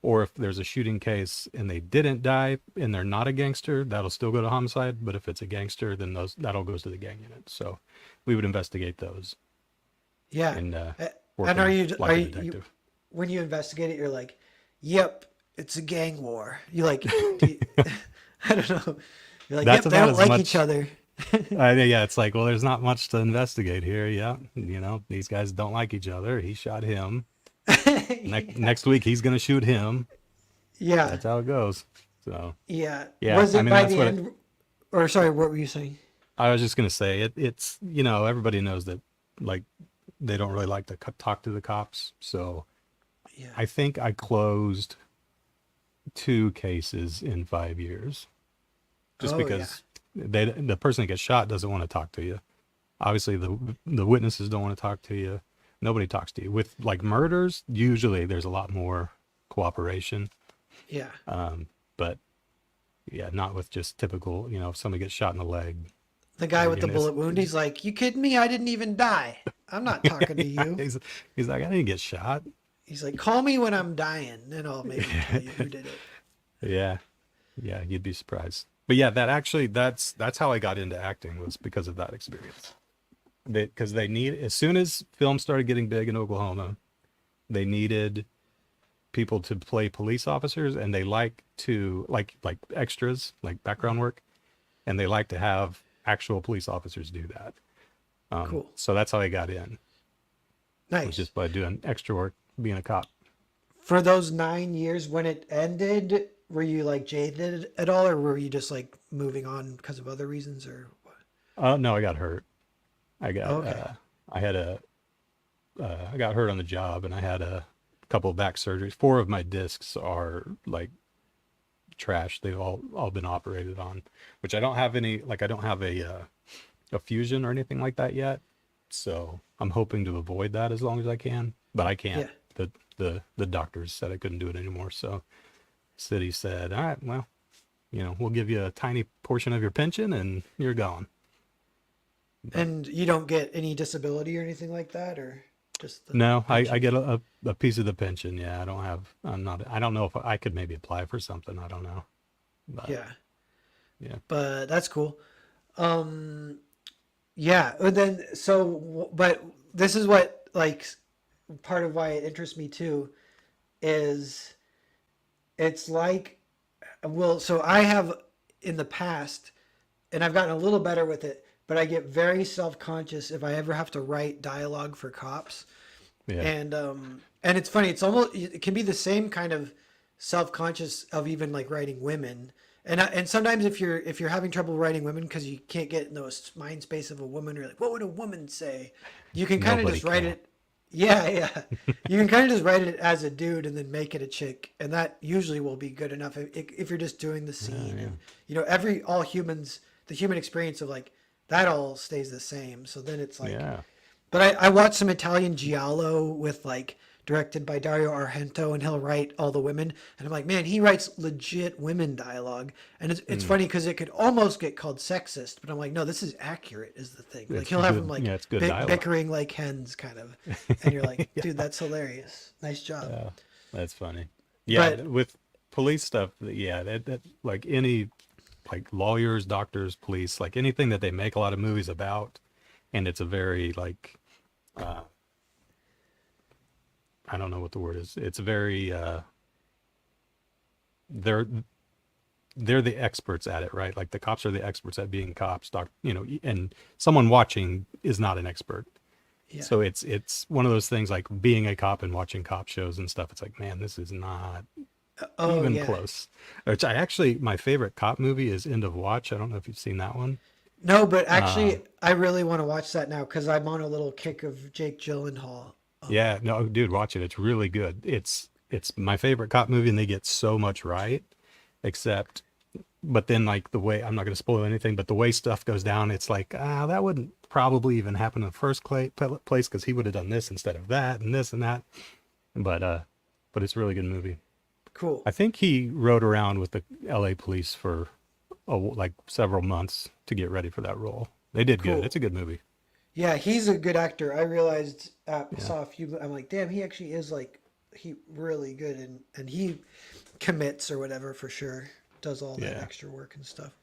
S2: or if there's a shooting case and they didn't die and they're not a gangster, that'll still go to homicide. But if it's a gangster, then that'll goes to the gang unit. So we would investigate those.
S1: Yeah.
S2: And
S1: are you
S2: like a detective.
S1: When you investigate it, you're like, yep, it's a gang war. You like, I don't know. You're like,
S2: That's
S1: yep, they don't like each other.
S2: Yeah, it's like, well, there's not much to investigate here. Yeah, these guys don't like each other. He shot him. Next week, he's going to shoot him.
S1: Yeah.
S2: That's how it goes. So.
S1: Yeah.
S2: Yeah.
S1: Was it by the end? Or sorry, what were you saying?
S2: I was just going to say it's everybody knows that like they don't really like to talk to the cops. So
S1: yeah.
S2: I think I closed 2 cases in 5 years, just because the person that gets shot doesn't want to talk to you. Obviously, the witnesses don't want to talk to you. Nobody talks to you. With like murders, usually there's a lot more cooperation.
S1: Yeah.
S2: But yeah, not with just typical, if somebody gets shot in the leg.
S1: The guy with the bullet wound, he's like, you kidding me? I didn't even die. I'm not talking to you.
S2: He's like, I didn't get shot.
S1: He's like, call me when I'm dying, and I'll maybe tell you who did it.
S2: Yeah, you'd be surprised. But yeah, that's how I got into acting, was because of that experience. Because as soon as film started getting big in Oklahoma, they needed people to play police officers, and they like to like extras, like background work, and they like to have actual police officers do that.
S1: Cool.
S2: So that's how I got in.
S1: Nice.
S2: Was just by doing extra work, being a cop.
S1: For those 9 years when it ended, were you like jaded at all, or were you just like moving on because of other reasons, or what?
S2: No, I got hurt. I got
S1: Okay.
S2: I got hurt on the job, and I had a couple of back surgeries. 4 of my discs are like trash. They've all been operated on, which I don't have any, like I don't have a fusion or anything like that yet. So I'm hoping to avoid that as long as I can, but I can't. The doctors said I couldn't do it anymore. So city said, all right, well, we'll give you a tiny portion of your pension and you're gone.
S1: And you don't get any disability or anything like that, or just the
S2: No, I
S1: pension?
S2: get a piece of the pension. Yeah, I don't know if I could maybe apply for something. I don't know. But
S1: Yeah,
S2: yeah.
S1: but that's cool. Yeah, and then but this is what like part of why it interests me too is it's like, well, so I have in the past, and I've gotten a little better with it, but I get very self-conscious if I ever have to write dialogue for cops.
S2: Yeah.
S1: And it's funny, it can be the same kind of self-conscious of even like writing women. And sometimes if you're having trouble writing women because you can't get in the mind space of a woman, or you're like, what would a woman say? You can kind of
S2: Nobody
S1: just write
S2: can.
S1: it. Yeah, yeah. You can kind of just write it as a dude and then make it a chick, and that usually will be good enough if you're just doing the scene. And all humans, the human experience of like that all stays the same. So then it's like,
S2: Yeah.
S1: but I watched some Italian giallo with like directed by Dario Argento, and he'll write all the women, and I'm like, man, he writes legit women dialogue, and it's funny because it could almost get called sexist, but I'm like, no, this is accurate is the thing. Like
S2: It's
S1: he'll have
S2: good-
S1: them like
S2: yeah, it's good dialogue.
S1: bickering like hens, kind of, and you're like, dude, that's hilarious, nice job.
S2: Yeah, that's funny. Yeah,
S1: But-
S2: with police stuff, yeah, that like any like lawyers, doctors, police, like anything that they make a lot of movies about, and it's a very like I don't know what the word is. It's very they're the experts at it, right? Like the cops are the experts at being cops, and someone watching is not an expert.
S1: Yeah.
S2: So it's one of those things like being a cop and watching cop shows and stuff. It's like, man, this is not
S1: Oh,
S2: even
S1: yeah.
S2: close. Which my favorite cop movie is End of Watch. I don't know if you've seen that one.
S1: No, but actually, I really want to watch that now because I'm on a little kick of Jake Gyllenhaal.
S2: Yeah, no, dude, watch it. It's really good. It's my favorite cop movie, and they get so much right, but then like the way, I'm not going to spoil anything, but the way stuff goes down, it's like, that wouldn't probably even happen in the first place because he would have done this instead of that and this and that. But it's a really good movie.
S1: Cool.
S2: I think he rode around with the LA police for like several months to get ready for that role. They did
S1: Cool.
S2: good. It's a good movie.
S1: Yeah, he's a good actor. I realized, saw a few. I'm like, damn, he actually is like, he really good, and he commits or whatever for sure. Does all that
S2: Yeah.
S1: extra work and stuff.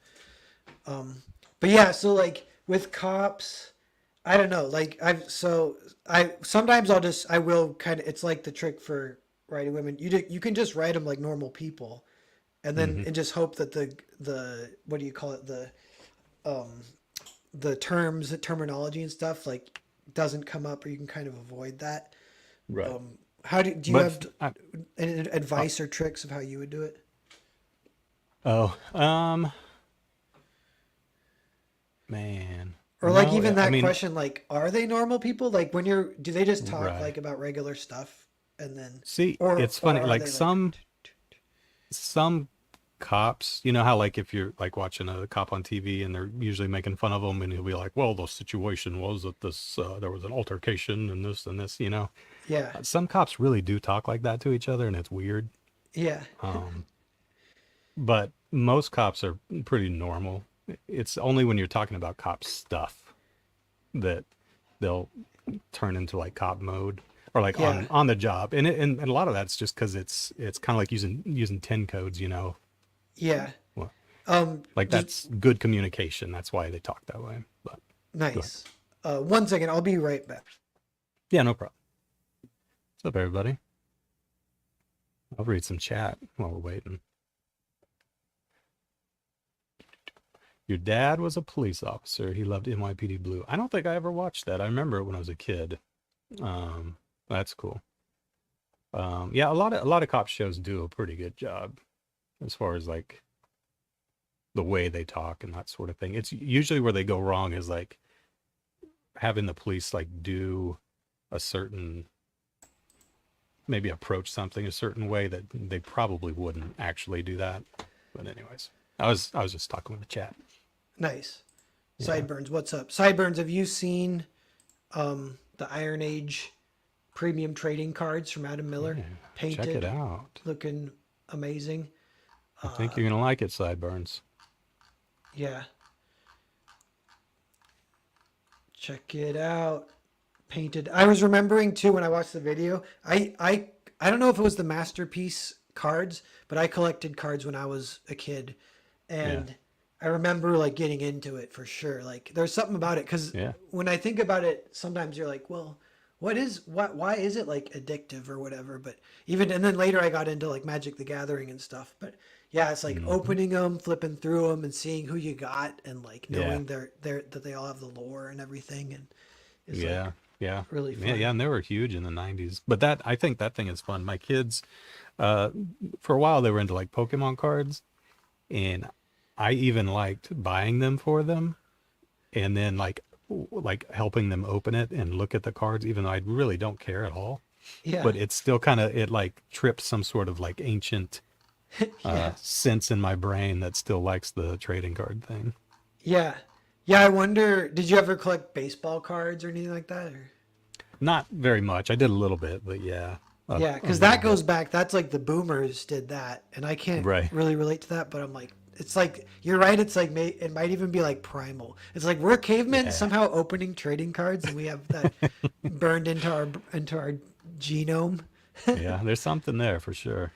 S1: But yeah, so like with cops, I don't know. Like sometimes I will kind of. It's like the trick for writing women. You can just write them like normal people, and then and just hope that the what do you call it, the terminology and stuff like doesn't come up, or you can kind of avoid that.
S2: Right.
S1: How do you
S2: But
S1: have any advice or tricks of how you would do it?
S2: Man.
S1: Or like
S2: No,
S1: even
S2: I
S1: that
S2: mean,
S1: question, like, are they normal people? Like do they just talk
S2: Right.
S1: like about regular stuff and then
S2: See,
S1: or
S2: it's funny.
S1: or are
S2: Like
S1: they,
S2: some cops, you know how like if you're like watching a cop on TV and they're usually making fun of them, and he'll be like, "Well, the situation was that this there was an altercation and this and this,"
S1: yeah,
S2: Some cops really do talk like that to each other, and it's weird.
S1: yeah,
S2: But most cops are pretty normal. It's only when you're talking about cop stuff that they'll turn into like cop mode or like
S1: Yeah.
S2: on the job. And a lot of that's just because it's kind of like using 10 codes,
S1: yeah.
S2: Well,
S1: just-
S2: like that's good communication. That's why they talk that way. But
S1: nice. 1 second, I'll be right back.
S2: yeah, no problem. What's up, everybody? I'll read some chat while we're waiting. Your dad was a police officer. He loved NYPD Blue. I don't think I ever watched that. I remember it when I was a kid. That's cool. Yeah, a lot of cop shows do a pretty good job as far as like the way they talk and that sort of thing. It's usually where they go wrong is like having the police like do a certain, maybe approach something a certain way that they probably wouldn't actually do that. But anyways, I was just talking with the chat.
S1: Nice.
S2: Yeah.
S1: Sideburns, what's up? Sideburns, have you seen the Iron Age premium trading cards from Adam Miller?
S2: Yeah,
S1: Painted,
S2: check it out.
S1: looking amazing.
S2: I think you're gonna like it, Sideburns.
S1: Yeah. Check it out. Painted. I was remembering too when I watched the video. I don't know if it was the Masterpiece cards, but I collected cards when I was a kid, and I remember like getting into it for sure. Like there's something about it because when I think about it, sometimes you're like, well, why is it like addictive or whatever? But and then later I got into like Magic the Gathering and stuff. But yeah, it's like opening them, flipping through them, and seeing who you got, and like knowing that they all have the lore and everything, and it's like really fun.
S2: Yeah, and they were huge in the 90s. But I think that thing is fun. My kids, for a while, they were into like Pokemon cards, and I even liked buying them for them, and then like helping them open it and look at the cards, even though I really don't care at all.
S1: Yeah.
S2: But it's still it like trips some sort of like ancient sense in my brain that still likes the trading card thing.
S1: Yeah. I wonder, did you ever collect baseball cards or anything like that? Or?
S2: Not very much. I did a little bit, but yeah.
S1: Yeah, because that goes back. That's like the boomers did that, and I can't really relate to that. But I'm like, it's like you're right. It's like it might even be like primal. It's like we're cavemen somehow opening trading cards, and we have that burned into our genome.
S2: Yeah, there's something there for sure.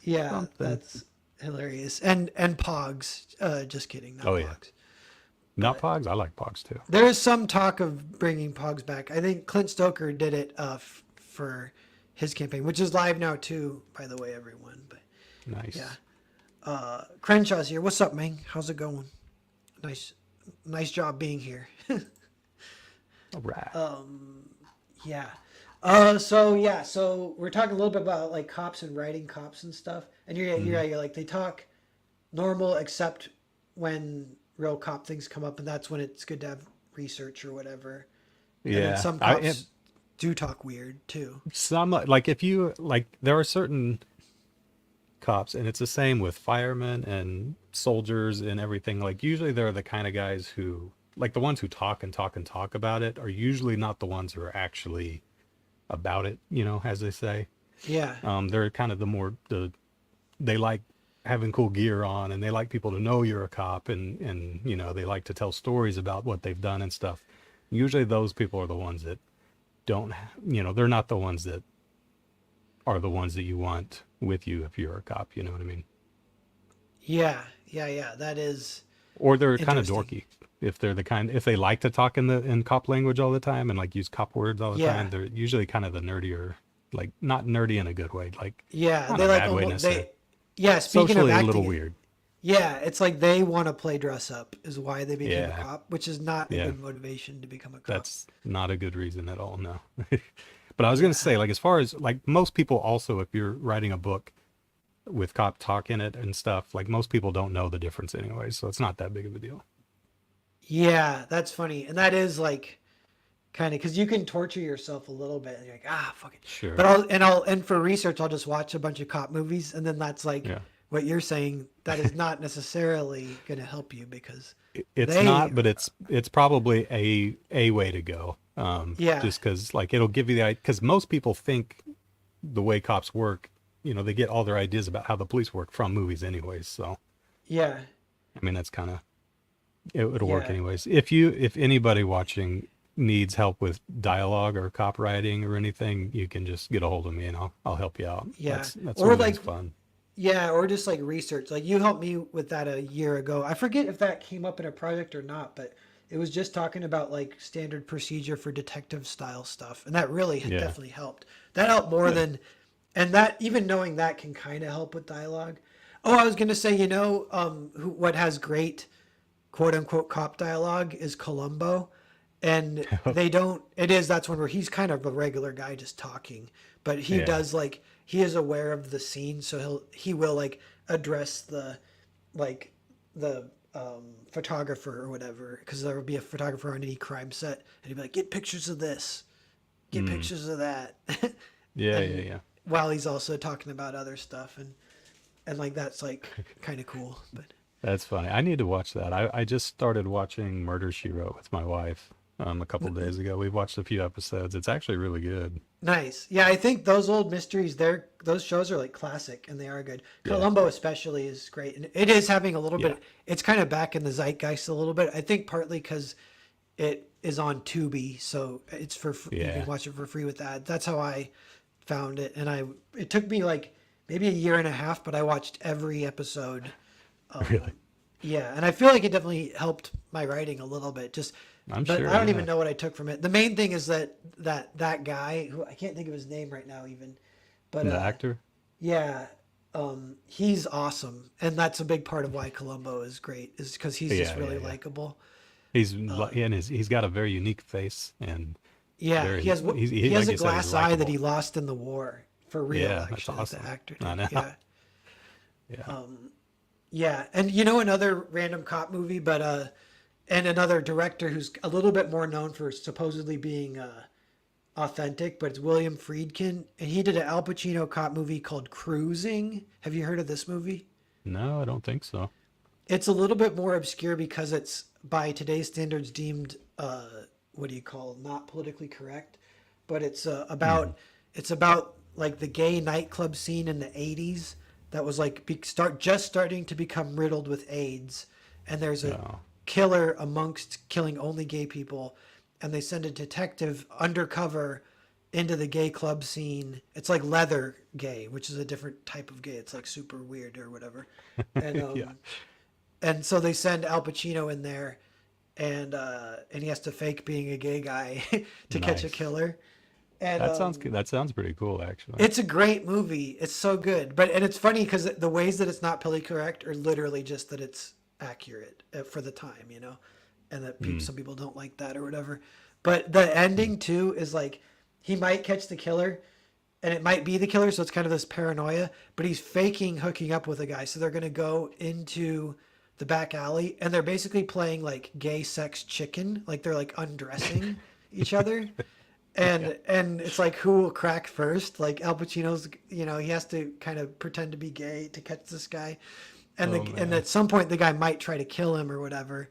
S1: Yeah, that's hilarious. And Pogs. Just kidding. Not Pogs.
S2: Not Pogs. I like Pogs too.
S1: There is some talk of bringing Pogs back. I think Clint Stoker did it for his campaign, which is live now too, by the way, everyone. But
S2: nice.
S1: Yeah. Crenshaw's here. What's up, man? How's it going? Nice job being here.
S2: All right.
S1: Yeah. So we're talking a little bit about like cops and writing cops and stuff. And you're like, they talk normal except when real cop things come up, and that's when it's good to have research or whatever. And then some cops do talk weird too.
S2: Some like if you like, there are certain cops, and it's the same with firemen and soldiers and everything. Like usually they're the kind of guys who like the ones who talk about it are usually not the ones who are actually about it, as they say.
S1: Yeah.
S2: They're kind of they like having cool gear on, and they like people to know you're a cop, and they like to tell stories about what they've done and stuff. Usually those people are the ones that don't, they're not the ones that are the ones that you want with you if you're a cop, you know what I mean?
S1: Yeah. That is.
S2: Or they're kind of dorky. If they like to talk in cop language all the time and like use cop words all the time, they're usually kind of the nerdier, like not nerdy in a good way, like
S1: they like speaking
S2: socially
S1: of acting,
S2: a little weird.
S1: Yeah, it's like they want to play dress up is why they became a cop, which is not a good motivation to become a cop.
S2: That's not a good reason at all, no. But I was going to say, like, as far as like most people also, if you're writing a book with cop talk in it and stuff, like most people don't know the difference anyway, so it's not that big of a deal.
S1: Yeah, that's funny. And that is like kind of because you can torture yourself a little bit and you're like, fuck it.
S2: Sure.
S1: But for research, I'll just watch a bunch of cop movies, and then that's like what you're saying. That is not necessarily going to help you because
S2: it's not, but it's probably a way to go. Just because like it'll give you the, because most people think the way cops work, they get all their ideas about how the police work from movies anyways. So
S1: yeah,
S2: I mean, that's kind of, it'll work anyways. If anybody watching needs help with dialogue or copywriting or anything, you can just get a hold of me and I'll help you out.
S1: Yeah.
S2: That's
S1: or
S2: really
S1: like
S2: fun.
S1: Yeah, or just like research. Like you helped me with that a year ago. I forget if that came up in a project or not, but it was just talking about like standard procedure for detective style stuff. And that really definitely helped. That helped more than and that even knowing that can kind of help with dialogue. Oh, I was gonna say, what has great quote unquote cop dialogue is Columbo, and they don't. That's one where he's kind of a regular guy just talking, but he
S2: Yeah.
S1: does like he is aware of the scene, so he will like address the like the photographer or whatever, because there would be a photographer on any crime set, and he'd be like, "Get pictures of this, get pictures of that,"
S2: Yeah,
S1: and
S2: yeah, yeah.
S1: while he's also talking about other stuff, and like that's like kind of cool. But
S2: That's funny. I need to watch that. I just started watching Murder She Wrote with my wife a couple days ago. We've watched a few episodes. It's actually really good.
S1: nice, yeah, I think those old mysteries, those shows are like classic, and they are good.
S2: Yeah.
S1: Columbo especially is great, and it is having a little
S2: Yeah.
S1: bit. It's kind of back in the zeitgeist a little bit. I think partly because it is on Tubi, so it's you
S2: Yeah.
S1: can watch it for free with that. That's how I found it, and it took me like maybe a year and a half, but I watched every episode.
S2: Really?
S1: Yeah, and I feel like it definitely helped my writing a little bit.
S2: I'm
S1: But
S2: sure.
S1: I don't
S2: yeah.
S1: even know what I took from it. The main thing is that guy who I can't think of his name right now even, but
S2: The actor?
S1: yeah, he's awesome, and that's a big part of why Columbo is great, is because he's just
S2: Yeah,
S1: really
S2: yeah, yeah.
S1: likable.
S2: He's got a very unique face, and
S1: Yeah,
S2: Very-
S1: he has
S2: he-
S1: he has
S2: like
S1: a
S2: you said,
S1: glass
S2: he's
S1: eye that
S2: likable.
S1: he lost in the war for real.
S2: Yeah, that's
S1: actually,
S2: awesome.
S1: the actor.
S2: I know.
S1: Yeah.
S2: yeah.
S1: Yeah, and another random cop movie, but and another director who's a little bit more known for supposedly being authentic, but it's William Friedkin, and he did an Al Pacino cop movie called Cruising. Have you heard of this movie?
S2: No, I don't think so.
S1: It's a little bit more obscure because it's by today's standards deemed what do you call, not politically correct, but it's about like the gay nightclub scene in the 80s that was like starting to become riddled with AIDS, and there's a
S2: Oh.
S1: killer amongst killing only gay people, and they send a detective undercover into the gay club scene. It's like leather gay, which is a different type of gay. It's like super weird or whatever. And
S2: Yeah.
S1: and so they send Al Pacino in there, and he has to fake being a gay guy to catch a
S2: Nice.
S1: killer. And
S2: That sounds good. That sounds pretty cool, actually.
S1: it's a great movie. It's so good, and it's funny because the ways that it's not politically correct are literally just that it's accurate for the time, and that some people don't like that or whatever. But the ending too is like he might catch the killer, and it might be the killer, so it's kind of this paranoia. But he's faking hooking up with a guy, so they're gonna go into the back alley, and they're basically playing like gay sex chicken, like they're like undressing each other. And it's like, who will crack first? Like Al Pacino's, he has to kind of pretend to be gay to catch this guy, and and at some point the guy might try to kill him or whatever,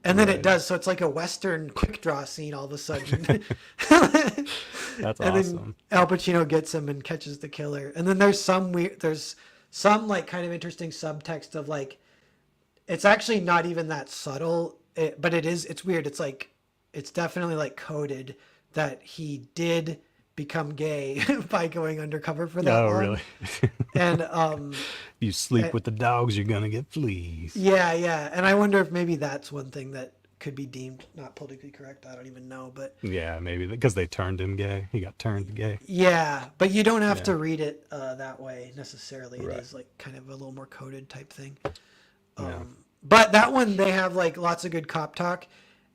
S1: and then it
S2: Right.
S1: does. So it's like a Western quick draw scene all of a sudden.
S2: That's
S1: And
S2: awesome.
S1: then Al Pacino gets him and catches the killer. And then there's some like kind of interesting subtext of like, it's actually not even that subtle, but it's weird. It's like, it's definitely like coded that he did become gay by going undercover for that
S2: Oh,
S1: long.
S2: really?
S1: And
S2: You sleep with the dogs, you're gonna get fleas.
S1: yeah. And I wonder if maybe that's one thing that could be deemed not politically correct. I don't even know, but
S2: Yeah, maybe because they turned him gay. He got turned gay.
S1: yeah, but you don't have
S2: Yeah.
S1: to read it that way necessarily.
S2: Right.
S1: It is like kind of a little more coded type thing.
S2: Yeah.
S1: But that one, they have like lots of good cop talk.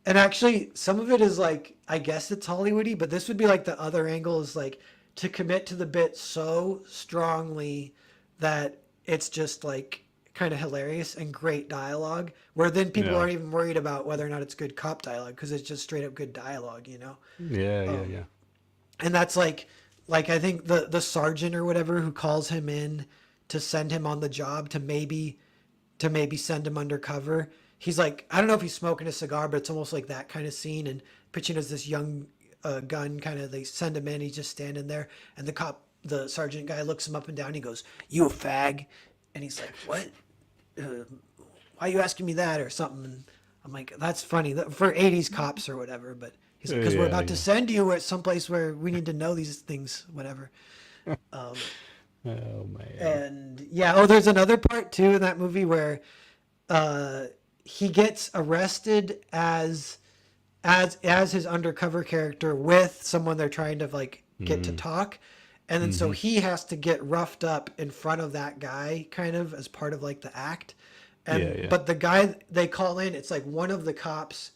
S1: And actually, some of it is like, I guess it's Hollywoody, but this would be like the other angle is like to commit to the bit so strongly that it's just like kind of hilarious and great dialogue, where then people
S2: Yeah.
S1: aren't even worried about whether or not it's good cop dialogue because it's just straight up good dialogue,
S2: Yeah,
S1: Oh.
S2: yeah.
S1: And that's like I think the sergeant or whatever who calls him in to send him on the job to maybe send him undercover. He's like, I don't know if he's smoking a cigar, but it's almost like that kind of scene. And Pacino's this young gun kind of, they send him in. He's just standing there. And the sergeant guy looks him up and down. He goes, "You a fag?" And he's like, "What? Why are you asking me that?" Or something. And I'm like, that's funny for 80s cops or whatever. But he's like, because we're
S2: Yeah,
S1: about to
S2: yeah.
S1: send you at someplace where we need to know these things, whatever.
S2: Oh man.
S1: And yeah, there's another part too in that movie where he gets arrested as his undercover character with someone they're trying to like get to talk, And then so he has to get roughed up in front of that guy kind of as part of like the act. And
S2: Yeah, yeah.
S1: but the guy they call in, it's like one of the cops,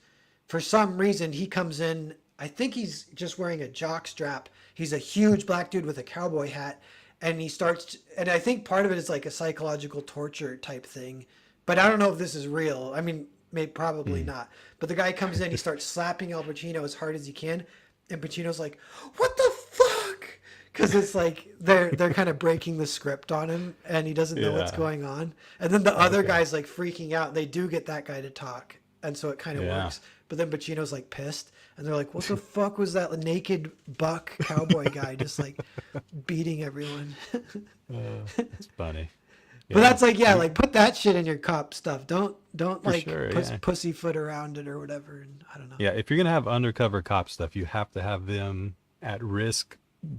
S1: for some reason he comes in, I think he's just wearing a jock strap. He's a huge black dude with a cowboy hat, and he starts, and I think part of it is like a psychological torture type thing, but I don't know if this is real. I mean, maybe probably not. But the guy comes in, he starts slapping Al Pacino as hard as he can, and Pacino's like, "What the fuck?" Because it's like they're kind of breaking the script on him, and he doesn't know what's
S2: Yeah.
S1: going on. And then the other guy's like freaking out. They do get that guy to talk, and so it kind of
S2: Yeah.
S1: works. But then Pacino's like pissed, and they're like, "What the fuck was that naked buck cowboy guy just like beating everyone?"
S2: It's funny.
S1: But that's like, yeah, like put that shit in your cop stuff. Don't
S2: For
S1: like
S2: sure,
S1: pus-
S2: yeah.
S1: pussyfoot around it or whatever. And I don't know.
S2: Yeah, if you're gonna have undercover cop stuff, you have to have them at risk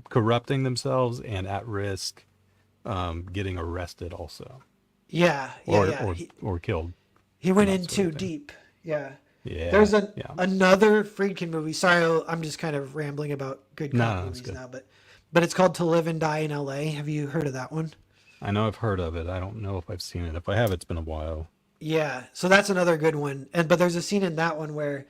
S2: corrupting themselves and at risk getting arrested also,
S1: Yeah, yeah,
S2: or
S1: yeah.
S2: or killed.
S1: He went
S2: that
S1: in
S2: sort
S1: too
S2: of thing.
S1: deep. Yeah.
S2: Yeah.
S1: There's
S2: yeah.
S1: another Friedkin movie. Sorry, I'm just kind of rambling about good
S2: No,
S1: cop
S2: no, it's
S1: movies
S2: good.
S1: now, but it's called To Live and Die in L.A. Have you heard of that one?
S2: I know I've heard of it. I don't know if I've seen it. If I have, it's been a while.
S1: Yeah, so that's another good one. But there's a scene in that one where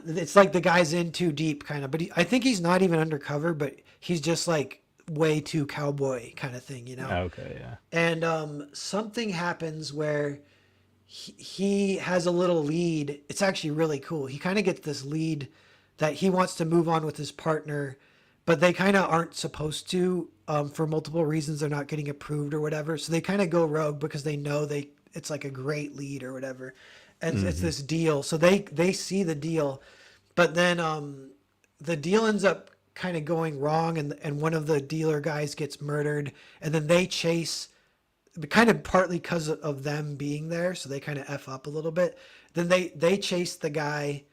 S1: it's like the guy's in too deep, kind of. But I think he's not even undercover, but he's just like way too cowboy kind of thing, you know.
S2: Okay, yeah.
S1: And something happens where he has a little lead. It's actually really cool. He kind of gets this lead that he wants to move on with his partner, but they kind of aren't supposed to for multiple reasons. They're not getting approved or whatever. So they kind of go rogue because they know it's like a great lead or whatever. And it's this deal. So they see the deal, but then the deal ends up kind of going wrong, and one of the dealer guys gets murdered, and then they chase, kind of partly because of them being there, so they kind of F up a little bit. Then they chase the guy,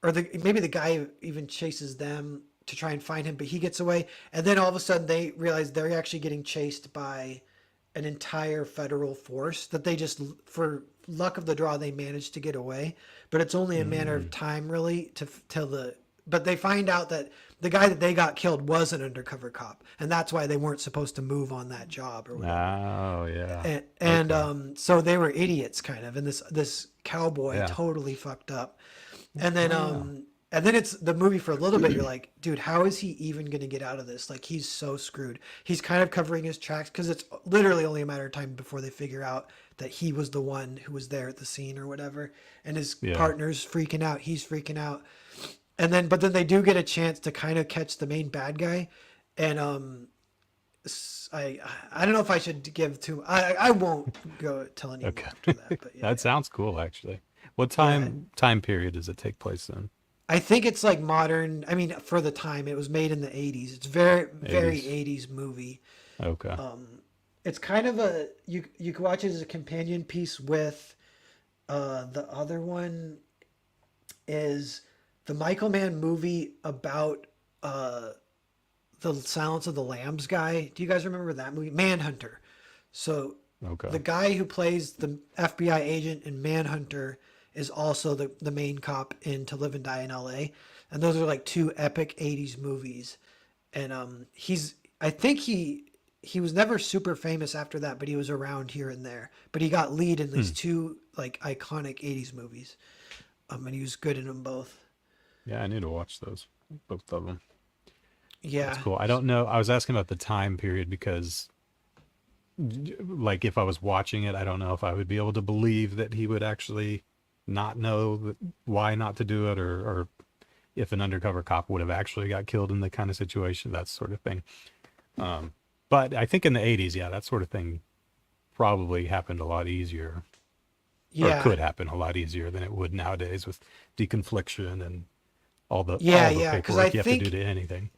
S1: or maybe the guy even chases them to try and find him, but he gets away. And then all of a sudden they realize they're actually getting chased by an entire federal force that they just, for luck of the draw, they managed to get away. But it's only a matter of time, really, to tell but they find out that the guy that they got killed was an undercover cop, and that's why they weren't supposed to move on that job or whatever.
S2: Oh, yeah.
S1: So they were idiots, kind of, and this cowboy
S2: Yeah.
S1: totally fucked up. And then it's the movie for a little bit. You're like, dude, how is he even going to get out of this? Like, he's so screwed. He's kind of covering his tracks because it's literally only a matter of time before they figure out that he was the one who was there at the scene or whatever. And his partner's freaking out. He's freaking out. But then they do get a chance to kind of catch the main bad guy. And I don't know if I should give too. I won't go tell anyone after that. But yeah,
S2: That sounds cool, actually. What time period does it take place in?
S1: I think it's like modern. I mean, for the time, it was made in the 80s. It's very 80s movie.
S2: Okay.
S1: It's kind of you could watch it as a companion piece with the other one is the Michael Mann movie about the Silence of the Lambs guy. Do you guys remember that movie? Manhunter. So
S2: Okay.
S1: the guy who plays the FBI agent in Manhunter is also the main cop in To Live and Die in L.A. And those are like two epic 80s movies. And I think he was never super famous after that, but he was around here and there. But he got lead in these two like iconic 80s movies. And he was good in them both.
S2: Yeah, I need to watch those, both of them.
S1: Yeah.
S2: That's cool. I don't know. I was asking about the time period because, like, if I was watching it, I don't know if I would be able to believe that he would actually not know why not to do it, or if an undercover cop would have actually got killed in the kind of situation, that sort of thing. But I think in the 80s, yeah, that sort of thing probably happened a lot easier.
S1: Yeah.
S2: Or could happen a lot easier than it would nowadays with deconfliction and all the
S1: Yeah,
S2: all the
S1: yeah, 'cause
S2: paperwork
S1: I
S2: you have
S1: think-
S2: to do to anything.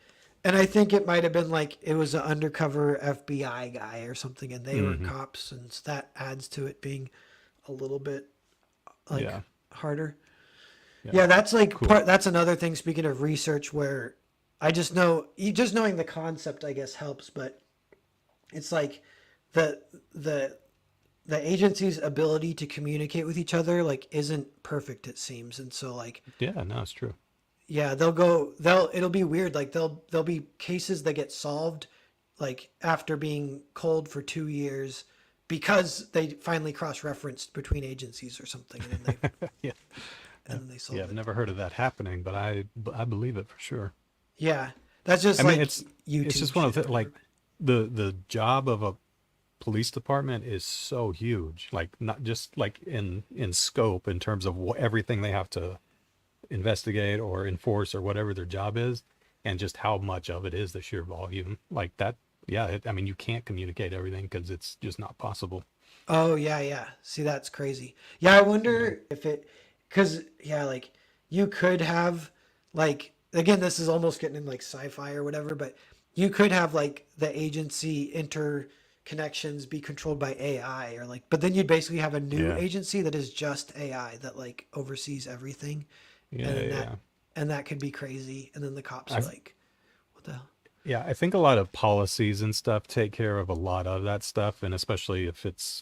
S1: And I think it might have been like it was an undercover FBI guy or something, and they were cops, and so that adds to it being a little bit like
S2: Yeah.
S1: harder. Yeah, that's like
S2: Cool.
S1: that's another thing. Speaking of research, where I just know just knowing the concept, I guess, helps, but it's like the agency's ability to communicate with each other like isn't perfect, it seems, and so like
S2: Yeah, no, it's true.
S1: yeah, it'll be weird. Like there'll be cases that get solved like after being cold for 2 years because they finally cross-referenced between agencies or something, and then they
S2: Yeah.
S1: and then they solved
S2: Yeah, I've
S1: it.
S2: never heard of that happening, but I believe it for sure.
S1: Yeah, that's just
S2: I mean,
S1: like
S2: it's
S1: YouTube
S2: just one of
S1: shit
S2: the
S1: or
S2: like
S1: whatever.
S2: the job of a police department is so huge, like not just like in scope in terms of everything they have to investigate or enforce or whatever their job is, and just how much of it is the sheer volume like that. Yeah, I mean, you can't communicate everything because it's just not possible.
S1: Oh yeah, yeah. See, that's crazy. Yeah, I wonder if it, because yeah, like you could have like again, this is almost getting in like sci-fi or whatever, but you could have like the agency interconnections be controlled by AI or like, but then you'd basically have a new
S2: Yeah,
S1: agency that is just AI that like oversees everything, and
S2: yeah,
S1: then
S2: yeah.
S1: that could be crazy, and then the cops are
S2: I've
S1: like, what the hell?
S2: Yeah, I think a lot of policies and stuff take care of a lot of that stuff, and especially if it's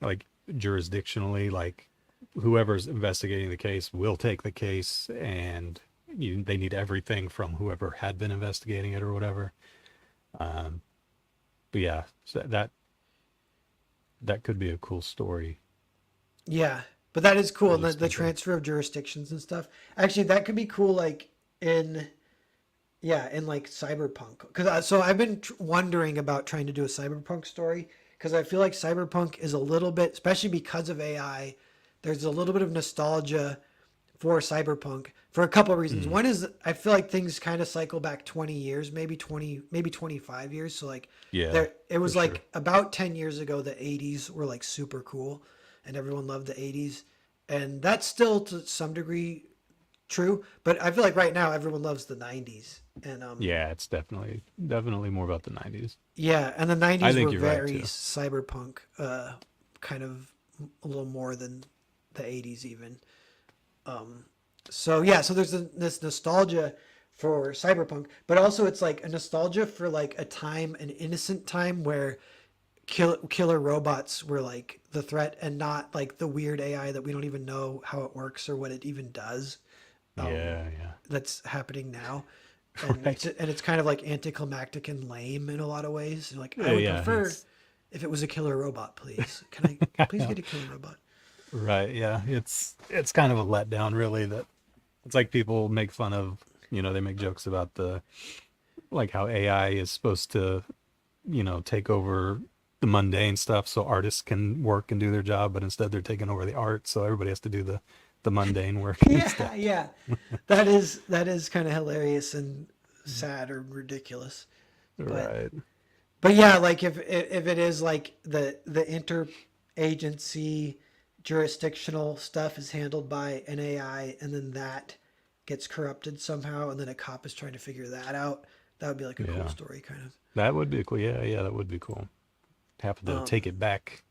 S2: like jurisdictionally, like whoever's investigating the case will take the case, and they need everything from whoever had been investigating it or whatever. Um, but yeah, so that could be a cool story.
S1: Yeah, but that is cool.
S2: I
S1: And
S2: just
S1: the
S2: think of
S1: transfer of jurisdictions and stuff. Actually, that could be cool, like in yeah, in like cyberpunk. Because so I've been wondering about trying to do a cyberpunk story because I feel like cyberpunk is a little bit, especially because of AI. There's a little bit of nostalgia for cyberpunk for a couple of reasons.
S2: mm,
S1: One is I feel like things kind of cycle back 20 years, maybe 20, maybe 25 years. So like
S2: yeah,
S1: there, it
S2: for
S1: was
S2: sure.
S1: like about 10 years ago, the 80s were like super cool and everyone loved the 80s. And that's still to some degree true, but I feel like right now everyone loves the 90s. And
S2: Yeah, it's definitely more about the 90s.
S1: yeah, and the
S2: I
S1: 90s
S2: think
S1: were
S2: you're right
S1: very
S2: too.
S1: cyberpunk, kind of a little more than the 80s even. So yeah, so there's this nostalgia for cyberpunk, but also it's like a nostalgia for like a time, an innocent time where killer robots were like the threat and not like the weird AI that we don't even know how it works or what it even does.
S2: Yeah, yeah.
S1: That's happening now. And
S2: Right.
S1: it's kind of like anticlimactic and lame in a lot of ways. You're like, I
S2: Yeah,
S1: would
S2: yeah,
S1: prefer
S2: it's
S1: if it was a killer robot, please. Can I please get a killer robot?
S2: right. Yeah, it's kind of a letdown, really. That it's like people make fun of, they make jokes about the like how AI is supposed to, take over the mundane stuff so artists can work and do their job, but instead they're taking over the art, so everybody has to do the mundane work instead.
S1: Yeah, yeah. That is kind of hilarious and sad or ridiculous. But
S2: Right.
S1: but yeah, like if it is like the interagency jurisdictional stuff is handled by an AI and then that gets corrupted somehow and then a cop is trying to figure that out, that would be like a cool
S2: Yeah.
S1: story kind of.
S2: That would be cool. Yeah, yeah, that would be cool. Have to take
S1: Um
S2: it back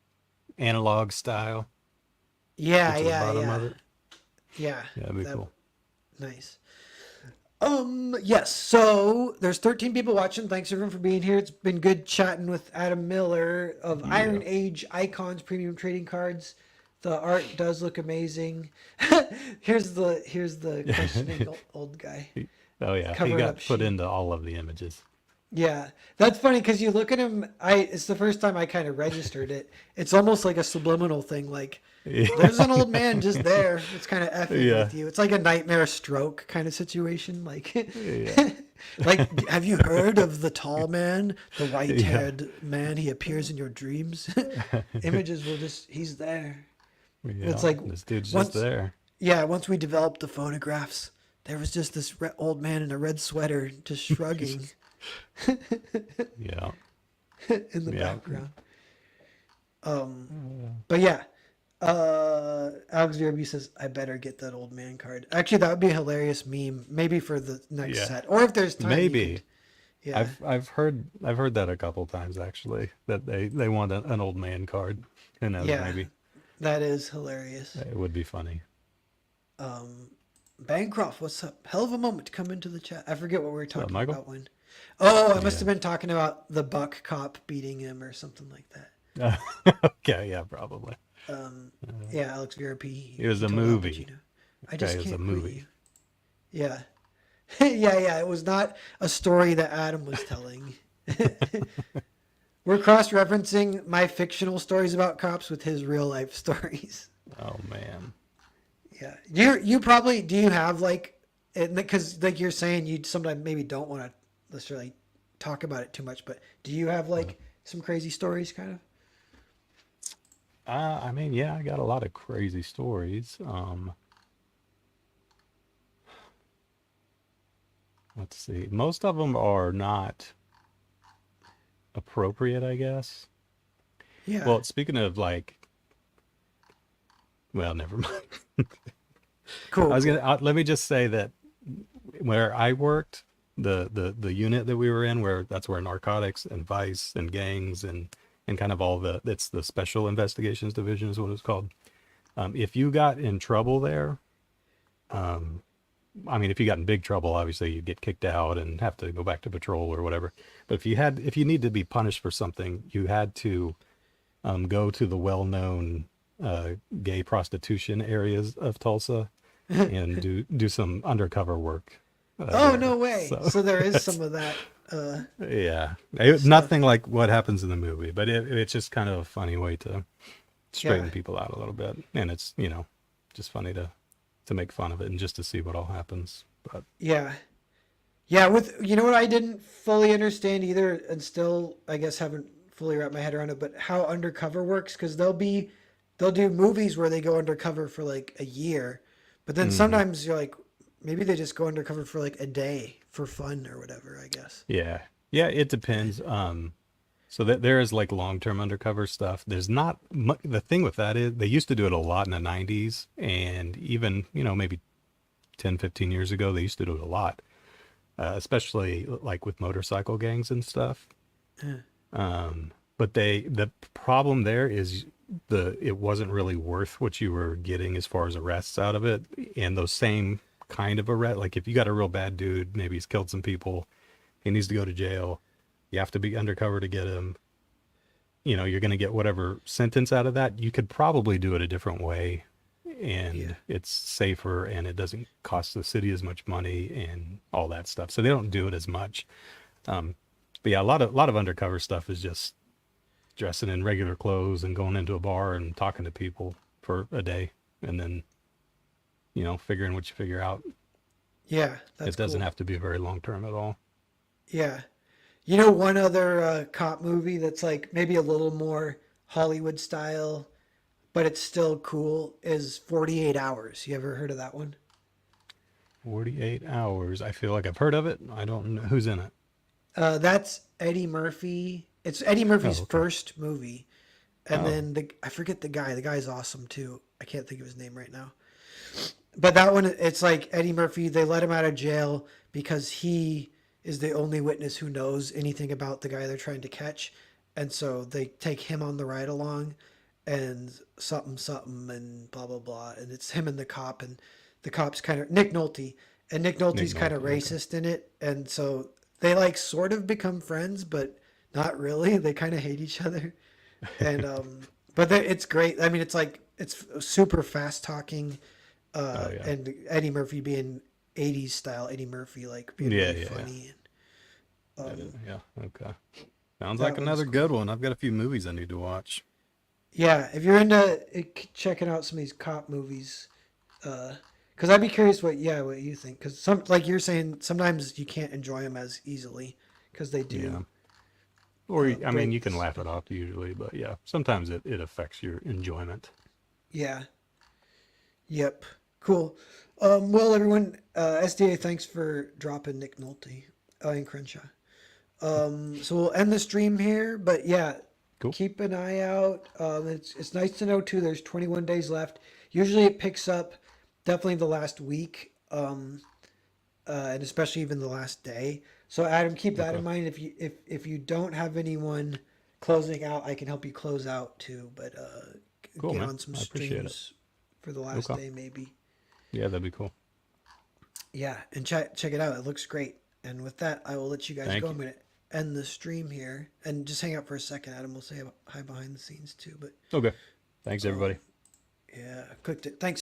S2: analog style,
S1: yeah,
S2: get to the
S1: yeah,
S2: bottom
S1: yeah.
S2: of it.
S1: Yeah.
S2: Yeah, that'd be
S1: That
S2: cool.
S1: nice. Yes. So there's 13 people watching. Thanks everyone for being here. It's been good chatting with Adam Miller of
S2: Yeah.
S1: Iron Age Icons Premium Trading Cards. The art does look amazing. Here's the questioning old guy
S2: Oh yeah, he
S1: covering up
S2: got put
S1: sheep.
S2: into all of the images.
S1: Yeah, that's funny because you look at him. It's the first time I kind of registered it. It's almost like a subliminal thing. Like there's an old man just there. It's kind of effing
S2: Yeah,
S1: with you. It's like a nightmare stroke kind of situation. Like,
S2: yeah,
S1: like, have you heard of the tall man, the
S2: yeah,
S1: white-haired man? He appears in your dreams. Images will he's there. It's
S2: yeah.
S1: like
S2: This dude's just
S1: once,
S2: there.
S1: yeah, once we developed the photographs, there was just this old man in a red sweater just shrugging
S2: Yeah,
S1: in the
S2: yeah,
S1: background. But yeah, Alex Verby says, I better get that old man card. Actually, that would be a hilarious meme, maybe for the next
S2: yeah.
S1: set. Or if there's time, you
S2: Maybe
S1: could, yeah.
S2: I've heard that a couple times actually. That they want an old man card. Who knows?
S1: Yeah,
S2: Maybe
S1: that is hilarious.
S2: it would be funny.
S1: Bancroft, what's up? Hell of a moment to come into the chat. I forget what we were
S2: What's up,
S1: talking
S2: Michael?
S1: about when. Oh, I must
S2: Yeah.
S1: have been talking about the buck cop beating him or something like that.
S2: Okay, yeah, probably.
S1: Yeah, Alex VRP.
S2: It was
S1: he
S2: a
S1: told Al
S2: movie.
S1: Pacino, I
S2: Okay,
S1: just
S2: it was a
S1: can't quit
S2: movie.
S1: you. Yeah. Yeah, yeah. It was not a story that Adam was telling. We're cross-referencing my fictional stories about cops with his real-life stories.
S2: Oh man.
S1: Yeah. You probably do you have like, because like you're saying you sometimes maybe don't want to necessarily talk about it too much, but do you have like some crazy stories kind of?
S2: I mean, yeah, I got a lot of crazy stories. Let's see. Most of them are not appropriate, I guess.
S1: Yeah.
S2: Well, speaking of like, well, never mind.
S1: Cool.
S2: I was gonna let me just say that where I worked, the unit that we were in, where that's where narcotics and vice and gangs and kind of all it's the special investigations division is what it's called. If you got in trouble there, I mean, if you got in big trouble, obviously you'd get kicked out and have to go back to patrol or whatever. But if you need to be punished for something, you had to go to the well-known gay prostitution areas of Tulsa and do some undercover work.
S1: Oh,
S2: there.
S1: no way. So there is some of that.
S2: Yeah, nothing like what happens in the movie, but it's just kind of a funny way to straighten
S1: Yeah.
S2: people out a little bit, and it's just funny to make fun of it and just to see what all happens. But
S1: Yeah. Yeah, with what I didn't fully understand either, and still I guess haven't fully wrapped my head around it, but how undercover works, because they'll do movies where they go undercover for like a year, but then sometimes you're like, maybe they just go undercover for like a day for fun or whatever, I guess.
S2: yeah, it depends. So that there is like long-term undercover stuff. There's not the thing with that is they used to do it a lot in the 90s, and even maybe 10, 15 years ago they used to do it a lot, especially like with motorcycle gangs and stuff. But the problem there is it wasn't really worth what you were getting as far as arrests out of it, and those same kind of arrest, like if you got a real bad dude, maybe he's killed some people, he needs to go to jail, you have to be undercover to get him. You're going to get whatever sentence out of that. You could probably do it a different way, and it's safer, and it doesn't cost the city as much money and all that stuff. So they don't do it as much. But yeah, a lot of undercover stuff is just dressing in regular clothes and going into a bar and talking to people for a day, and then figuring what you figure out.
S1: Yeah, that's
S2: It doesn't
S1: cool.
S2: have to be very long term at all.
S1: Yeah. One other cop movie that's like maybe a little more Hollywood style, but it's still cool is 48 Hours. You ever heard of that one?
S2: 48 Hours. I feel like I've heard of it. I don't know who's in it.
S1: That's Eddie Murphy. It's Eddie Murphy's
S2: Oh, okay.
S1: first movie. And
S2: Oh.
S1: then I forget the guy. The guy's awesome too. I can't think of his name right now. But that one, it's like Eddie Murphy, they let him out of jail because he is the only witness who knows anything about the guy they're trying to catch. And so they take him on the ride along and something and blah, blah, blah. And it's him and the cop, and the cop's kind of Nick Nolte. And Nick Nolte's kind of
S2: Nolte, okay.
S1: racist in it. And so they like sort of become friends, but not really. They kind of hate each other. And, but it's great. I mean, it's super fast talking.
S2: Oh, yeah.
S1: And Eddie Murphy being 80s style Eddie Murphy, like being
S2: Yeah,
S1: really
S2: yeah,
S1: funny. And,
S2: Yeah. Okay. Sounds
S1: that
S2: like
S1: one's
S2: another
S1: cool.
S2: good one. I've got a few movies I need to watch.
S1: yeah, if you're into checking out some of these cop movies, because I'd be curious what you think. Because some, like you're saying, sometimes you can't enjoy them as easily because they do.
S2: Yeah. Or, I mean, you can
S1: breaks.
S2: laugh it off usually, but yeah, sometimes it affects your enjoyment.
S1: Yeah. Yep. Cool. Well, everyone, SDA, thanks for dropping Nick Nolte and Crenshaw. So we'll end the stream here, but yeah,
S2: Cool.
S1: keep an eye out. It's nice to know too. There's 21 days left. Usually it picks up definitely the last week, and especially even the last day. So Adam, keep that in mind. If you don't have anyone closing out, I can help you close out too. But
S2: Cool,
S1: get
S2: man.
S1: on some
S2: I appreciate it.
S1: streams for the last
S2: Okay.
S1: day maybe.
S2: Yeah, that'd be cool.
S1: Yeah, and check it out. It looks great. And with that, I will let you guys
S2: Thank
S1: go.
S2: you.
S1: I'm gonna end the stream here and just hang out for a second. Adam will say hi behind the scenes too. But
S2: Okay. Thanks, everybody.
S1: yeah, I clicked it. Thanks.